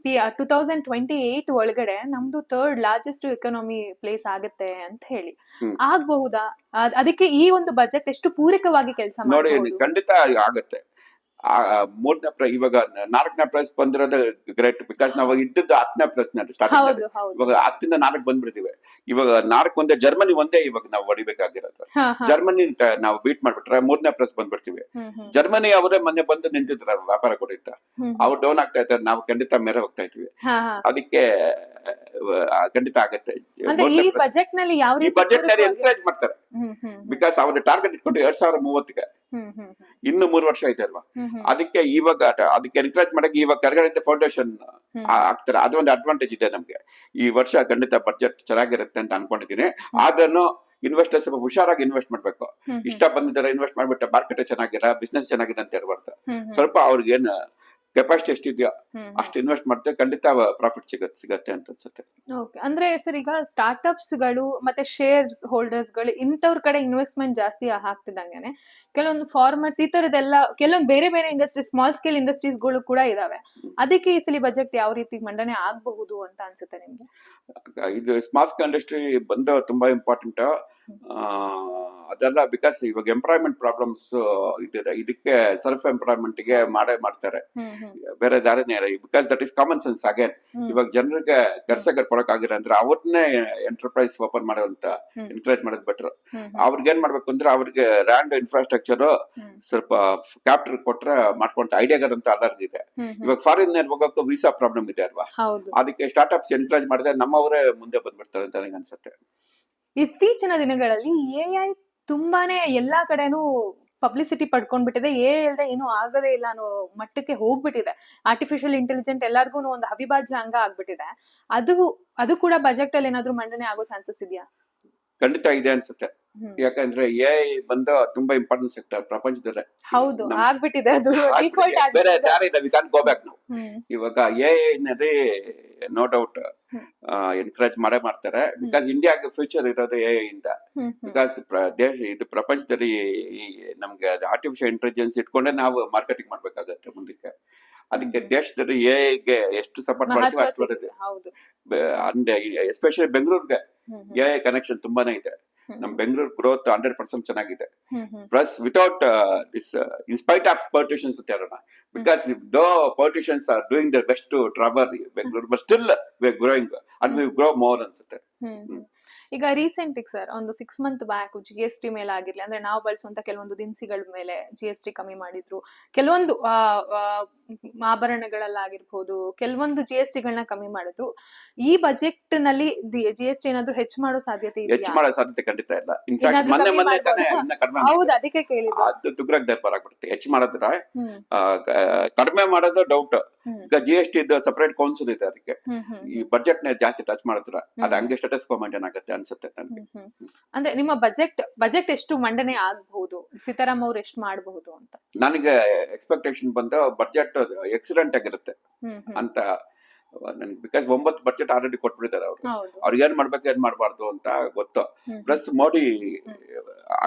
2028 ಒಳಗಡೆ ನಮ್ದು 3rd ಲಾರ್ಜೆಸ್ಟ್ ಎಕಾನಮಿ ಪ್ಲೇಸ್ ಆಗುತ್ತೆ ಅಂತ ಹೇಳಿ. ಆಗ್ಬಹುದಾ? ಅದಕ್ಕೆ ಈ ಒಂದು ಬಜೆಟ್ ಎಷ್ಟು ಪೂರಕವಾಗಿ ಕೆಲಸ ನೋಡಿ, ಖಂಡಿತ ಆಗತ್ತೆ. 3ನೇ ಇವಾಗ 4ನೇ ಪ್ರೈಸ್ ಬಂದಿರೋದು ಗ್ರೇಟ್. ಬಿಕಾಸ್ ನಾವು ಇದ್ದದ್ದು 10ನೇ ಪ್ರೈಸ್ ನಲ್ಲಿ ಸ್ಟಾರ್ಟ್. ಇವಾಗ 10ರಿಂದ 4 ಬಂದ್ಬಿಡ್ತೀವಿ. ಇವಾಗ 4 ಒಂದೇ, ಜರ್ಮನಿ ಒಂದೇ ಇವಾಗ ನಾವು ಹೊಡಿಬೇಕಾಗಿರೋದು. ಜರ್ಮನಿ ನಾವು ಬೀಟ್ ಮಾಡ್ಬಿಟ್ರೆ 3ನೇ ಪ್ರೈಸ್ ಬಂದ್ಬಿಡ್ತೀವಿ. ಜರ್ಮನಿ ಅವರೇ ಮೊನ್ನೆ ಬಂದು ನಿಂತಿದ್ರ ವ್ಯಾಪಾರ ಕೊಡಿತ, ಅವ್ರು ಡೌನ್ ಆಗ್ತಾ ಇದ್ದಾರೆ, ನಾವು ಖಂಡಿತ ಮೇರೆ ಹೋಗ್ತಾ ಇದ್ವಿ. ಅದಕ್ಕೆ ಖಂಡಿತ ಆಗತ್ತೆ. ಈ ಬಜೆಟ್ ನಲ್ಲಿ ಎನ್ಕರೇಜ್ ಮಾಡ್ತಾರೆ. ಬಿಕಾಸ್ ಅವ್ರ ಟಾರ್ಗೆಟ್ ಇಟ್ಕೊಂಡು 2030ಗೆ ಇನ್ನು 3 ವರ್ಷ ಐತೆ ಅಲ್ವಾ. ಅದಕ್ಕೆ ಇವಾಗ ಅದಕ್ಕೆ ಎನ್ಕರೇಜ್ ಮಾಡಕ್ಕೆ ಇವಾಗ ಕೆಳಗಡೆ ಫೌಂಡೇಶನ್ ಆಗ್ತಾರೆ. ಅದೊಂದು ಅಡ್ವಾಂಟೇಜ್ ಇದೆ ನಮ್ಗೆ. ಈ ವರ್ಷ ಖಂಡಿತ ಬಜೆಟ್ ಚೆನ್ನಾಗಿರುತ್ತೆ ಅಂತ ಅನ್ಕೊಂಡಿದೀನಿ. ಆದ್ರೂ ಇನ್ವೆಸ್ಟರ್ಸ್ ಸ್ವಲ್ಪ ಹುಷಾರಾಗಿ ಇನ್ವೆಸ್ಟ್ ಮಾಡ್ಬೇಕು. ಇಷ್ಟ ಬಂದಿದ್ದಾರೆ ಇನ್ವೆಸ್ಟ್ ಮಾಡ್ಬಿಟ್ಟು ಮಾರ್ಕೆಟ್ ಚೆನ್ನಾಗಿರ, ಬಿಸ್ನೆಸ್ ಚೆನ್ನಾಗಿದೆ ಅಂತ ಹೇಳ್ಬಾರ್ದು. ಸ್ವಲ್ಪ ಅವ್ರಿಗೇನು ಕೆಪಾಸಿಟಿ ಎಷ್ಟಿದೆಯೋ ಅಷ್ಟು ಇನ್ವೆಸ್ಟ್ ಮಾಡ್ತೇವೆ, ಖಂಡಿತ ಪ್ರಾಫಿಟ್ ಸಿಗತ್ತೆ ಅಂತ ಅನ್ಸುತ್ತೆ. ಅಂದ್ರೆ ಸರ್, ಈಗ ಸ್ಟಾರ್ಟ್ಅಪ್ಸ್ ಗಳು ಮತ್ತೆ ಶೇರ್ಸ್ ಹೋಲ್ಡರ್ಸ್ ಗಳು ಇಂಥವ್ರ ಕಡೆ ಇನ್ವೆಸ್ಟ್ಮೆಂಟ್ ಜಾಸ್ತಿ ಆಗ್ತಿದ್ದಂಗೆ ಕೆಲವೊಂದು ಫಾರ್ಮರ್ಸ್ ಈ ತರದೆಲ್ಲ ಕೆಲವೊಂದು ಬೇರೆ ಬೇರೆ ಇಂಡಸ್ಟ್ರೀಸ್, ಸ್ಮಾಲ್ ಸ್ಕೇಲ್ ಇಂಡಸ್ಟ್ರೀಸ್ ಗಳು ಕೂಡ ಇದಾವೆ. ಅದಕ್ಕೆ ಈ ಸಲ ಬಜೆಟ್ ಯಾವ ರೀತಿ ಮಂಡನೆ ಆಗಬಹುದು ಅಂತ ಅನ್ಸುತ್ತೆ ನಿಮ್ಗೆ? ಇದು ಸ್ಮಾಲ್ ಸ್ಕೇಲ್ ಇಂಡಸ್ಟ್ರಿ ಬಂದು ತುಂಬಾ ಇಂಪಾರ್ಟೆಂಟ್. ಅದೆಲ್ಲ ಬಿಕಾಸ್ ಇವಾಗ ಎಂಪ್ಲಾಯ್ಮೆಂಟ್ ಪ್ರಾಬ್ಲಮ್ಸ್ ಇದೆ. ಇದಕ್ಕೆ ಸೆಲ್ಫ್ ಎಂಪ್ಲಾಯ್ಮೆಂಟ್ ಗೆ ಮಾಡ್ತಾರೆ, ಬೇರೆ ದಾರಿನೇ ಇಲ್ಲ. Because that is common sense. Again ಇವಾಗ ಜನರಿಗೆ ಕೆಲಸ ಕೊಡಕ್ ಆಗಿರ ಅಂದ್ರೆ ಅವ್ರನ್ನೇ ಎಂಟರ್ಪ್ರೈಸ್ ಓಪನ್ ಮಾಡೋಂತ ಎನ್ಕರೇಜ್ ಮಾಡೋದು ಬೆಟರ್. ಅವ್ರಿಗೆ ಏನ್ ಮಾಡ್ಬೇಕು ಅಂದ್ರೆ ಅವ್ರಿಗೆ ಲ್ಯಾಂಡ್ ಇನ್ಫ್ರಾಸ್ಟ್ರಕ್ಚರ್ ಸ್ವಲ್ಪ ಕ್ಯಾಪಿಟಲ್ ಕೊಟ್ರೆ ಮಾಡ್ಕೊಂತ ಐಡಿಯಾಗದಂತ ಅಲ್ಲರ್ದಿದೆ. ಇವಾಗ ಫಾರಿನ್ ಹೋಗಕ್ಕೂ ವೀಸಾ ಪ್ರಾಬ್ಲಮ್ ಇದೆ ಅಲ್ವಾ. ಅದಕ್ಕೆ ಸ್ಟಾರ್ಟ್ಅಪ್ಸ್ ಎನ್ಕರೇಜ್ ಮಾಡಿದ್ರೆ ನಮ್ಮವರೇ ಮುಂದೆ ಬಂದ್ಬಿಡ್ತಾರೆ ಅಂತ ನನಗೆ ಅನ್ಸುತ್ತೆ. ಇತ್ತೀಚಿನ ದಿನಗಳಲ್ಲಿ AI ತುಂಬಾನೇ ಎಲ್ಲಾ ಕಡೆನೂ ಪಬ್ಲಿಸಿಟಿ ಪಡ್ಕೊಂಡ್ಬಿಟ್ಟಿದೆ. ಇಲ್ಲದೆ ಏನು ಆಗದೇ ಇಲ್ಲ ಅನ್ನೋ ಮಟ್ಟಕ್ಕೆ ಹೋಗ್ಬಿಟ್ಟಿದೆ. ಆರ್ಟಿಫಿಷಿಯಲ್ ಇಂಟೆಲಿಜೆಂಟ್ ಎಲ್ಲರಿಗೂ ಒಂದು ಅವಿಭಾಜ್ಯ ಅಂಗ ಆಗ್ಬಿಟ್ಟಿದೆ. ಅದು ಕೂಡ ಬಜೆಟ್ ಅಲ್ಲಿ ಏನಾದ್ರು ಮಂಡನೆ ಆಗೋ ಚಾನ್ಸಸ್ ಇದೆಯಾ? ಖಂಡಿತ ಇದೆ ಅನ್ಸುತ್ತೆ. ಯಾಕಂದ್ರೆ AI ಬಂದ ತುಂಬಾ ಇಂಪಾರ್ಟೆಂಟ್ ಸೆಕ್ಟರ್ ಪ್ರಪಂಚದಲ್ಲೇ. ಹೌದು, ಆಗ್ಬಿಟ್ಟಿದೆ. ಅದು ಬೇರೆ ದಾರಿ ಇಲ್ಲ, we can't go back now. ಇವಾಗ AI ನಲ್ಲಿ ನೋ ಡೌಟ್ ಎನ್ಕರೇಜ್ ಮಾಡ್ತಾರೆ. ಬಿಕಾಸ್ ಇಂಡಿಯಾಗೆ ಫ್ಯೂಚರ್ ಇರೋದು AI ಇಂದ. ಬಿಕಾಸ್ ಇದು ಪ್ರಪಂಚದಲ್ಲಿ ನಮ್ಗೆ ಆರ್ಟಿಫಿಷಿಯಲ್ ಇಂಟೆಲಿಜೆನ್ಸ್ ಇಟ್ಕೊಂಡೆ ನಾವು ಮಾರ್ಕೆಟಿಂಗ್ ಮಾಡ್ಬೇಕಾಗತ್ತೆ ಮುಂದಕ್ಕೆ. ಅದಕ್ಕೆ ದೇಶದಲ್ಲಿ AI ಎಷ್ಟು ಸಪೋರ್ಟ್ ಮಾಡ್ತೀವಿ ಅಷ್ಟು ಬರುತ್ತೆ. ಅಂಡ್ ಎಸ್ಪೆಷಲಿ ಬೆಂಗಳೂರಿಗೆ AI ಕನೆಕ್ಷನ್ ತುಂಬಾನೇ ಇದೆ. ನಮ್ ಬೆಂಗಳೂರು ಗ್ರೋತ್ 100% ಚೆನ್ನಾಗಿದೆ. Plus without this in spite of politicians ಅಂತ ಹೇಳೋಣ. Because though politicians are doing the best to travel Bengaluru, but still we are growing and we grow more ಅನ್ಸುತ್ತೆ. ಈಗ ರೀಸೆಂಟ್ ಸರ್ ಒಂದು 6 months ಬ್ಯಾಕ್ GST ಮೇಲೆ ಆಗಿರ್ಲಿ, ಅಂದ್ರೆ ನಾವು ಬಳಸುವಂತ ಕೆಲವೊಂದು ದಿನಸಿಗಳ ಮೇಲೆ GST ಕಮ್ಮಿ ಮಾಡಿದ್ರು. ಕೆಲವೊಂದು ಆಭರಣಗಳಲ್ಲಾಗಿರ್ಬೋದು ಕೆಲವೊಂದು GST ಗಳನ್ನ ಕಮ್ಮಿ ಮಾಡಿದ್ರು. ಈ ಬಜೆಟ್ ನಲ್ಲಿ GST ಏನಾದ್ರು ಹೆಚ್ಚು ಮಾಡೋ ಸಾಧ್ಯತೆ ಇದೆಯಾ? ಹೆಚ್ಚು ಮಾಡೋ ಸಾಧ್ಯತೆ ಖಂಡಿತ ಇಲ್ಲ. ಇನ್ಫ್ಯಾಕ್ಟ್ ಮೊನ್ನೆ ತಾನೇ ಕಡಿಮೆ. ಹೌದು, ಅದಕ್ಕೆ ಕೇಳಿದ್ದು. ಅದು ತುಗ್ರಕ್ ದರ್ಬಾರ್ ಆಗ್ಬಿಡುತ್ತೆ. ಹೆಚ್ಚು ಮಾಡಿದ್ರೆ ಕಡಿಮೆ ಮಾಡೋದು ಡೌಟ್. ಈಗ GST ಸಪರೇಟ್ ಕೌನ್ಸಿಲ್ ಇದೆ. ಅದಕ್ಕೆ ಈ ಬಜೆಟ್ ನ ಜಾಸ್ತಿ ಟಚ್ ಮಾಡಿದ್ರೆ ಅದು ಹಂಗೆ ಸ್ಟೇಟಸ್ ಕೋ ಮೇಂಟೈನ್ ಆಗುತ್ತೆ ಅನ್ಸುತ್ತೆ ನನಗೆ. ಅಂದ್ರೆ ನಿಮ್ಮ ಬಜೆಟ್ ಎಷ್ಟು ಮಂಡನೆ ಆಗಬಹುದು, ಸೀತಾರಾಮ್ ಅವ್ರು ಎಷ್ಟು ಮಾಡಬಹುದು ಅಂತ? ನನಗೆ ಎಕ್ಸ್ಪೆಕ್ಟೇಷನ್ ಬಂದು ಬಜೆಟ್ ಎಕ್ಸಲೆಂಟ್ ಆಗಿರುತ್ತೆ ಅಂತ ನನ್ಗೆ ಬಿಕಾಸ್ 9 ಬಜೆಟ್ ಆಲ್ರೆಡಿ ಕೊಟ್ಬಿಟ್ಟಿದ್ದಾರೆ ಅವ್ರು. ಹೌದು ಅವ್ರಿಗೆ ಏನ್ ಮಾಡ್ಬೇಕು ಏನ್ ಮಾಡ್ಬಾರ್ದು ಅಂತ ಗೊತ್ತು. ಹ್ಮ್ ಪ್ಲಸ್ ಮೋದಿ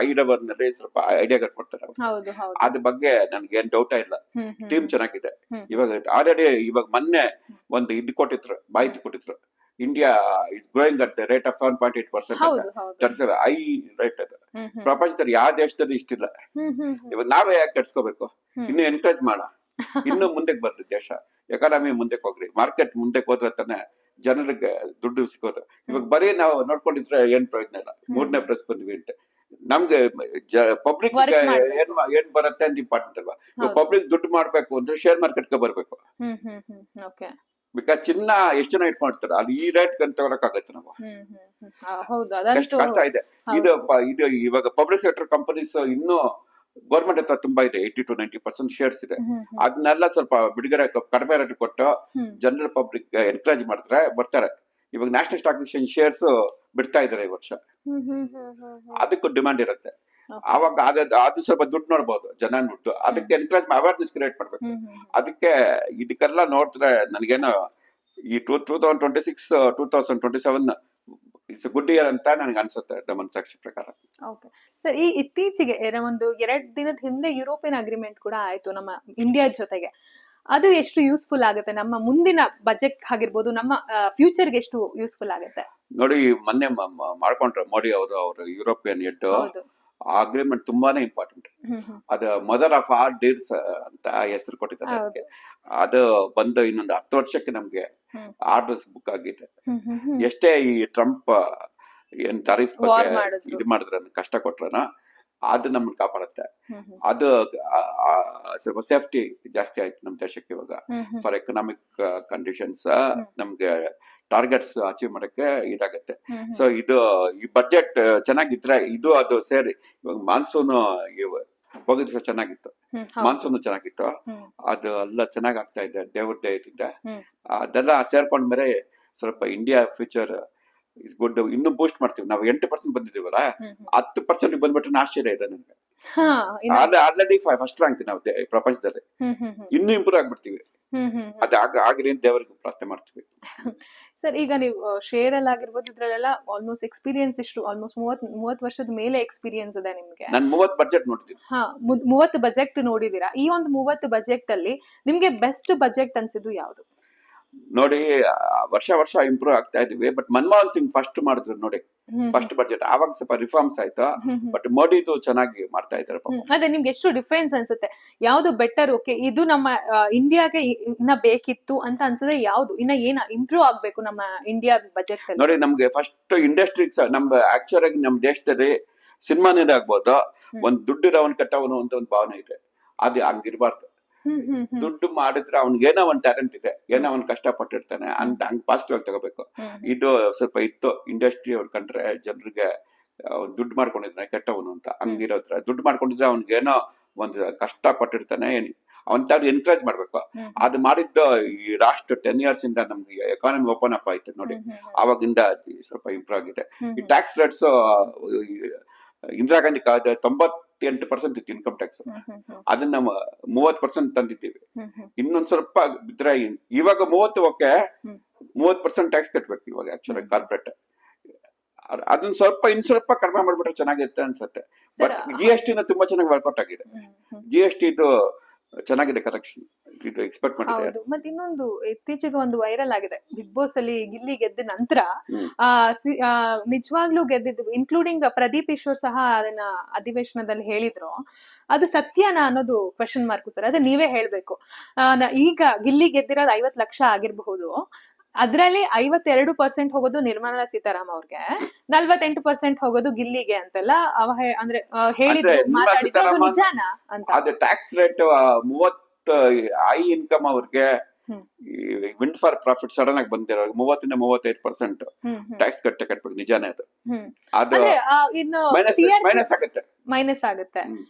ಐರವರ್ ನಲ್ಲಿ ಸ್ವಲ್ಪ ಐಡಿಯಾಗಳು ಕೊಡ್ತಾರೆ ಅವ್ರು. ಹೌದು ಹೌದು ಅದ್ರ ಬಗ್ಗೆ ನನ್ಗೆ ಏನ್ ಡೌಟ್ ಇಲ್ಲ. ಹ್ಮ್ ಹ್ಮ್ ಟೀಮ್ ಚೆನ್ನಾಗಿದೆ. ಹ್ಮ್. ಇವಾಗ ಆಲ್ರೆಡಿ ಇವಾಗ ಮೊನ್ನೆ ಒಂದು ಇದು ಕೊಟ್ಟಿದ್ರು, ಮಾಹಿತಿ ಕೊಟ್ಟಿದ್ರು. India is growing at the rate of 7.8% ಹೌದು ಹೌದು ಹೈ ರೇಟ್ ಅದು. ಹ್ಮ್ ಹ್ಮ್ ಪ್ರಪಂಚದಲ್ಲಿ ಯಾವ ದೇಶದಲ್ಲಿ ಇಷ್ಟಿಲ್ಲ. ಹ್ಮ್ ಹ್ಮ್ ಇವಾಗ ನಾವೇ ಯಾಕೆ ಕೆಡ್ಸ್ಕೋಬೇಕು? ಹ್ಮ್. ಇನ್ನು ಎನ್ಕರೇಜ್ ಮಾಡ, ಇನ್ನು ಮುಂದಕ್ಕೆ ಬರ್ಲಿ ದೇಶ, ಎಕಾನಮಿ ಮುಂದಕ್ಕೆ ಹೋಗ್ರಿ, ಮಾರ್ಕೆಟ್ ಮುಂದಕ್ಕೆ ಹೋದ್ರೆ ತಾನೆ ಜನರಿಗೆ ದುಡ್ಡು ಸಿಗೋದು. ಇವಾಗ ಬರೀ ನಾವು ನೋಡ್ಕೊಂಡಿದ್ರೆ ಏನ್ ಪ್ರಯೋಜನ ಇಲ್ಲ. 3ನೇ ಪ್ರೆಸ್ ಬಂದ್ವಿ ಅಂತ ನಮ್ಗೆ ಪಬ್ಲಿಕ್ Work ಮಾಡ್ಬೇಕು. ಏನ್ ಬರುತ್ತೆ ಅಂತ ಇಂಪಾರ್ಟೆಂಟ್ ಅಲ್ವಾ? ಹೌದು. ಪಬ್ಲಿಕ್ ದುಡ್ಡು ಮಾಡ್ಬೇಕು ಅಂದ್ರೆ ಶೇರ್ ಮಾರ್ಕೆಟ್ಗೆ ಬರ್ಬೇಕು. ಹ್ಮ್ ಹ್ಮ್ ಹ್ಮ್ ಓಕೆ ಬಿಕಾಸ್ ಚಿನ್ನ ಎಷ್ಟು ಜನ ಇಟ್ಕೊಂಡಿರ್ತಾರೆ, ಅಲ್ಲಿ ಈ ರೇಟ್ ತಗೊಳಕಾಗತ್ತೆ ನಾವು. ಹ್ಮ್ ಹ್ಮ್ ಹ್ಮ್ ಹೌದು ಎಷ್ಟು ಅದಂತೂ ಕಷ್ಟ ಇದೆ. ಹೌದು. ಇದು ಇವಾಗ ಪಬ್ಲಿಕ್ ಸೆಕ್ಟರ್ ಕಂಪನೀಸ್ ಇನ್ನೂ ಗೌರ್ಮೆಂಟ್ ಹತ್ರ ತುಂಬಾ ಇದೆ, 80 to 90% ಶೇರ್ಸ್ ಇದೆ. ಹ್ಮ್ ಹ್ಮ್ ಅದನ್ನೆಲ್ಲ ಸ್ವಲ್ಪ ಬಿಡುಗಡೆ ಕಡಿಮೆ ರೇಟ್ ಕೊಟ್ಟು ಹ್ಮ್ ಜನರಲ್ ಪಬ್ಲಿಕ್ ಎನ್ಕರೇಜ್ ಮಾಡಿದ್ರೆ ಬರ್ತಾರೆ. ಇವಾಗ ನ್ಯಾಷನಲ್ ಸ್ಟಾಕ್ ಎಕ್ಸ್ಚೇಂಜ್ ಶೇರ್ಸ್ ಬಿಡ್ತಾ ಇದಾರೆ ಈ ವರ್ಷ. ಹ್ಮ್ ಹ್ಮ್ ಹ್ಮ್ ಹ್ಮ್ ಅದಕ್ಕೂ ಡಿಮಾಂಡ್ ಇರುತ್ತೆ. Okay. ಆವಾಗ ಅದು ಸ್ವಲ್ಪ ದುಡ್ಡು ನೋಡ್ಬೋದು, ಜನ ದುಡ್ಡು. ಅದಕ್ಕೆ ಎನ್ಕರೇಜ್ ಅವೇರ್ನೆಸ್ ಕ್ರಿಯೇಟ್ ಮಾಡ್ಬೇಕು. ಹ್ಮ್ ಹ್ಮ್ ಅದಕ್ಕೆ ಇದಕ್ಕೆಲ್ಲ ನೋಡಿದ್ರೆ ನನಗೇನೋ ಈ 2026 2027 ಇಟ್ಸ್ ಗುಡ್ ಇಯರ್ ಅಂತ ನನಗೆ ಅನ್ಸುತ್ತೆ ನಮ್ಮ ಮನಸಾಕ್ಷಿ ಪ್ರಕಾರ. ಓಕೆ ಸರ್, ಈ ಇತ್ತೀಚೆಗೆ ಒಂದು 2 ದಿನದ ಹಿಂದೆ ಯುರೋಪಿಯನ್ ಅಗ್ರಿಮೆಂಟ್ ಕೂಡ ಆಯ್ತು ನಮ್ಮ ಇಂಡಿಯಾ ಜೊತೆಗೆ. ಅದು ಎಷ್ಟು ಯೂಸ್ಫುಲ್ ಆಗುತ್ತೆ ನಮ್ಮ ಮುಂದಿನ ಬಜೆಟ್ ಆಗಿರ್ಬೋದು, ನಮ್ಮ ಫ್ಯೂಚರ್ಗೆ ಎಷ್ಟು ಯೂಸ್ಫುಲ್ ಆಗುತ್ತೆ? ನೋಡಿ, ಮೊನ್ನೆ ಮಾಡ್ಕೊಂಡ್ರೆ ಮೋದಿ ಅವರು ಯುರೋಪಿಯನ್ ಹೆಡ್. ಹೌದು ಆ ಅಗ್ರಿಮೆಂಟ್ ತುಂಬಾನೇ ಇಂಪಾರ್ಟೆಂಟ್. ಹ್ಮ್ ಹ್ಮ್ ಅದು ಮದರ್ ಆಫ್ ಆಲ್ ಡೀಲ್ಸ್ ಅಂತ ಹೆಸರು ಕೊಟ್ಟಿದ್ದಾರೆ ಅದಕ್ಕೆ. ಅದು ಬಂದು ಇನ್ನೊಂದು 10 ವರ್ಷಕ್ಕೆ ನಮ್ಗೆ ಹ್ಮ್. ಆರ್ಡರ್ಸ್ ಬುಕ್ ಆಗಿದೆ. ಹ್ಮ್ ಹ್ಮ್ ಹ್ಮ್ ಎಷ್ಟೇ ಈ ಟ್ರಂಪ್ ಏನ್ ತಾರೀಫ್ War ಬಗ್ಗೆ ಮಾಡಿದ್ರು. ಇದು ಮಾಡಿದ್ರ, ಕಷ್ಟ ಕೊಟ್ರನ ಅದು ನಮ್ಮನ್ನ ಕಾಪಾಡುತ್ತೆ. ಹ್ಮ್ ಹ್ಮ್ ಅದು ಸ್ವಲ್ಪ ಸೇಫ್ಟಿ ಜಾಸ್ತಿ ಆಯ್ತು ನಮ್ಮ ದೇಶಕ್ಕೆ ಇವಾಗ. ಹ್ಮ್ ಹ್ಮ್ ಫಾರ್ ಎಕನಾಮಿಕ್ ಕಂಡೀಷನ್ಸ್ ನಮ್ಗೆ ಟಾರ್ಗೆಟ್ಸ್ ಅಚೀವ್ ಮಾಡಕ್ಕೆ ಇದಾಗತ್ತೆ. ಹ್ಮ್ ಹ್ಮ್ ಸೊ ಇದು ಈ ಬಜೆಟ್ ಚೆನ್ನಾಗಿದ್ರೆ ಇದು ಅದು ಸೇರಿ, ಇವಾಗ ಮಾನ್ಸೂನ್ ಹೋಗಿದ ವರ್ಷ ಚೆನ್ನಾಗಿತ್ತು, ಹ್ಮ್ ಹೌದು. ಮಾನ್ಸೂನ್ ಚೆನ್ನಾಗಿತ್ತು. ಹ್ಮ್ ಅದು ಎಲ್ಲ ಚೆನ್ನಾಗ್ ಆಗ್ತಾ ಇದೆ ದೇವ್ರ ದಯದಿಂದ. ಹ್ಮ್. ಅದೆಲ್ಲ ಸೇರ್ಕೊಂಡ್ಮೇಲೆ ಸ್ವಲ್ಪ ಇಂಡಿಯಾ ಫ್ಯೂಚರ್ ಇಸ್ ಗುಡ್. ಇನ್ನು ಬೂಸ್ಟ್ ಮಾಡ್ತೀವಿ. ನಾವು 8% ಬಂದಿದೀವಲ್ಲ, ಹ್ಮ್ ಹ್ಮ್ 10% ಬಂದ್ಬಿಟ್ರೆ ಆಶ್ಚರ್ಯ ಇದೆ ನನಗೆ. ಹಾ, ಇನ್ನು- ಆಲ್ರೆಡಿ ಫಸ್ಟ್ ರ್ಯಾಂಕ್ ನಾವು ಪ್ರಪಂಚದಲ್ಲಿ. ಹ್ಮ್ ಹ್ಮ್ ಹ್ಮ್ ಇನ್ನೂ ಇಂಪ್ರೂವ್ ಆಗ್ಬಿಡ್ತೀವಿ. ಹ್ಮ್ ಹ್ಮ್ ಅದು ಆಗಲಿ ಅಂತ ದೇವರಿಗೆ ಪ್ರಾರ್ಥನೆ ಮಾಡ್ತೀವಿ. ಸರ್, ಈಗ ನೀವು ಶೇರ್ ಅಲ್ಲಿ ಆಗಿರ್ಬೋದು ಇದ್ರಲ್ಲೆಲ್ಲ ಆಲ್ಮೋಸ್ಟ್ ಎಕ್ಸ್ಪೀರಿಯನ್ಸ್ ಇಷ್ಟು ಆಲ್ಮೋಸ್ಟ್ 30 ವರ್ಷದ ಮೇಲೆ ಎಕ್ಸ್ಪೀರಿಯನ್ಸ್ ಇದೆ ನಿಮ್ಗೆ. ನಾನು 30 ಬಜೆಟ್ ನೋಡ್ತೀನಿ. ಹಾ, 30 ಬಜೆಟ್ ನೋಡಿದೀರಾ. ಈ ಒಂದು 30 ಬಜೆಟ್ ಅಲ್ಲಿ ನಿಮ್ಗೆ ಬೆಸ್ಟ್ ಬಜೆಟ್ ಅನ್ಸಿದ್ದು ಯಾವ್ದು? ನೋಡಿ, ವರ್ಷ ಇಂಪ್ರೂವ್ ಆಗ್ತಾ ಇದೀವಿ. ಬಟ್ ಮನಮೋಹನ್ ಸಿಂಗ್ ಫಸ್ಟ್ ಮಾಡಿದ್ರು ನೋಡಿ, ಫಸ್ಟ್ ಬಜೆಟ್. ಆವಾಗ ಸ್ವಲ್ಪ ರಿಫಾರ್ಮ್ಸ್ ಆಯ್ತು. ಬಟ್ ಮೋದಿದು ಚೆನ್ನಾಗಿ ಮಾಡ್ತಾ ಇದ್ದಾರೆ ಪಾಪ. ಅದೇ ನಿಮ್ಗೆ ಎಷ್ಟು ಡಿಫ್ರೆನ್ಸ್ ಅನ್ಸುತ್ತೆ? ಯಾವ್ದು ಬೆಟರ್? ಓಕೆ, ಇದು ನಮ್ಮ ಇಂಡಿಯಾಗೆ ಇನ್ನ ಬೇಕಿತ್ತು ಅಂತ ಅನ್ಸಿದ್ರೆ ಯಾವ್ದು ಇನ್ನ ಏನ ಇಂಪ್ರೂವ್ ಆಗ್ಬೇಕು ನಮ್ಮ ಇಂಡಿಯಾ ಬಜೆಟ್ ಅಲ್ಲಿ? ನೋಡಿ, ನಮ್ಗೆ ಫಸ್ಟ್ ಇಂಡಸ್ಟ್ರೀಸ್, ನಮ್ ಆಕ್ಚುಲ್ ಆಗಿ ನಮ್ ದೇಶದಲ್ಲಿ ಸಿನಿಮಾನೇ ಆಗ್ಬೋದು, ಒಂದ್ ದುಡ್ಡಿರೋವನ್ ಕೆಟ್ಟವನು ಅಂತ ಒಂದು ಭಾವನೆ ಇದೆ. ಅದು ಹಂಗಿರ್ಬಾರ್ದು. ದುಡ್ಡು ಮಾಡಿದ್ರೆ ಅವ್ನಿಗೆ ಏನೋ ಒಂದ್ ಟ್ಯಾಲೆಂಟ್ ಇದೆ, ಏನೋ ಒಂದ್ ಕಷ್ಟ ಪಟ್ಟಿರ್ತಾನೆ ಅಂತ ಹಂಗ್ ಪಾಸಿಟಿವ್ ಆಗಿ ತಗೋಬೇಕು. ಇದು ಸ್ವಲ್ಪ ಇತ್ತು ಇಂಡಸ್ಟ್ರಿ ಅವ್ರು ಕಂಡ್ರೆ ಜನರಿಗೆ ದುಡ್ಡು ಮಾಡ್ಕೊಂಡಿದ್ರೆ ಕೆಟ್ಟವನು ಅಂತ ಹಂಗಿರೋದ್ರ. ದುಡ್ಡು ಮಾಡ್ಕೊಂಡಿದ್ರೆ ಅವ್ನಿಗೆ ಏನೋ ಒಂದ್ ಕಷ್ಟ ಪಟ್ಟಿರ್ತಾನೆ, ಅವಂತ ಎನ್ಕರೇಜ್ ಮಾಡ್ಬೇಕು. ಅದು ಮಾಡಿದ್ದು ಈ ಲಾಸ್ಟ್ 10 years ಇಂದ ನಮ್ಗೆ ಎಕಾನಮಿ ಓಪನ್ ಅಪ್ ಆಯ್ತು ನೋಡಿ, ಆವಾಗಿಂದ ಸ್ವಲ್ಪ ಇಂಪ್ರೂವ್ ಆಗಿದೆ. ಈ ಟ್ಯಾಕ್ಸ್ ರೇಟ್ಸ್ ಇಂದಿರಾ ಗಾಂಧಿ ಕಾಲದ 98% ಇತ್ತು ಇನ್ಕಮ್ ಟ್ಯಾಕ್ಸ್. ಅದನ್ನ 30% ತಂದಿದ್ದೀವಿ. ಇನ್ನೊಂದ್ ಸ್ವಲ್ಪ ಬಿದ್ರೆ ಇವಾಗ 30 ಓಕೆ, 30% ಟ್ಯಾಕ್ಸ್ ಕಟ್ಬೇಕು ಇವಾಗ ಆಕ್ಚುಲಿ ಕಾರ್ಪೊರೇಟ್. ಅದನ್ನ ಇನ್ ಸ್ವಲ್ಪ ಕಡಿಮೆ ಮಾಡ್ಬಿಟ್ರೆ ಚೆನ್ನಾಗಿರುತ್ತೆ ಅನ್ಸುತ್ತೆ. ಬಟ್ GST ತುಂಬಾ ಚೆನ್ನಾಗಿ ವರ್ಕೌಟ್ ಆಗಿದೆ. GST ಇದು ಚೆನ್ನಾಗಿದೆ, ಕರೆಕ್ಷನ್ ಇದು ಎಕ್ಸ್ಪೆಕ್ಟ್ ಮಾಡಿದೆ. ಹೌದು. ಮತ್ತೆ ಇನ್ನೊಂದು ಇತ್ತೀಚೆಗೆ ಒಂದು ವೈರಲ್ ಆಗಿದೆ, ಬಿಗ್ ಬಾಸ್ ಅಲ್ಲಿ ಗಿಲ್ಲಿ ಗೆದ್ದ ನಂತರ ನಿಜವಾಗ್ಲೂ ಗೆದ್ದಿದ್ದು, ಇನ್ಕ್ಲೂಡಿಂಗ್ ಪ್ರದೀಪ್ ಈಶ್ವರ್ ಸಹ ಅದನ್ನ ಅಧಿವೇಶನದಲ್ಲಿ ಹೇಳಿದ್ರು. ಅದು ಸತ್ಯನಾ ಅನ್ನೋದು ಕ್ವೆಶನ್ ಮಾರ್ಕ್ ಸರ್. ಅದೇ ನೀವೇ ಹೇಳ್ಬೇಕು. ಈಗ ಗಿಲ್ಲಿ ಗೆದ್ದಿರೋದು 50 ಲಕ್ಷ ಆಗಿರಬಹುದು, ಅದ್ರಲ್ಲಿ 52% ಹೋಗೋದು ನಿರ್ಮಲಾ ಸೀತಾರಾಮ್ ಅವ್ರಿಗೆ, 48% ಹೋಗೋದು ಗಿಲ್ಲಿಗೆ ಅಂತೆಲ್ಲ ಅಂದ್ರೆ ಹೇಳಿದ್ರು, ಮಾತಾಡಿದ್ರು. ಅದು ನಿಜಾನಾ ಅಂತ? ಅದು ಟ್ಯಾಕ್ಸ್ ರೇಟ್ 30 ಹೈ ಇನ್ಕಮ್ ಅವ್ರಿಗೆ ವಿಂಡ್ ಫಾರ್ ಪ್ರಾಫಿಟ್ ಸಡನ್ ಆಗಿ ಬಂದಿರೋ 30 ಇಂದ 35% ಟ್ಯಾಕ್ಸ್ ಕಟ್ಬೇಕು. ನಿಜಾನೇ ಅದು. ಅದು ಇನ್ನು ಮೈನಸ್ ಆಗುತ್ತೆ. ಮೈನಸ್ ಆಗುತ್ತೆ.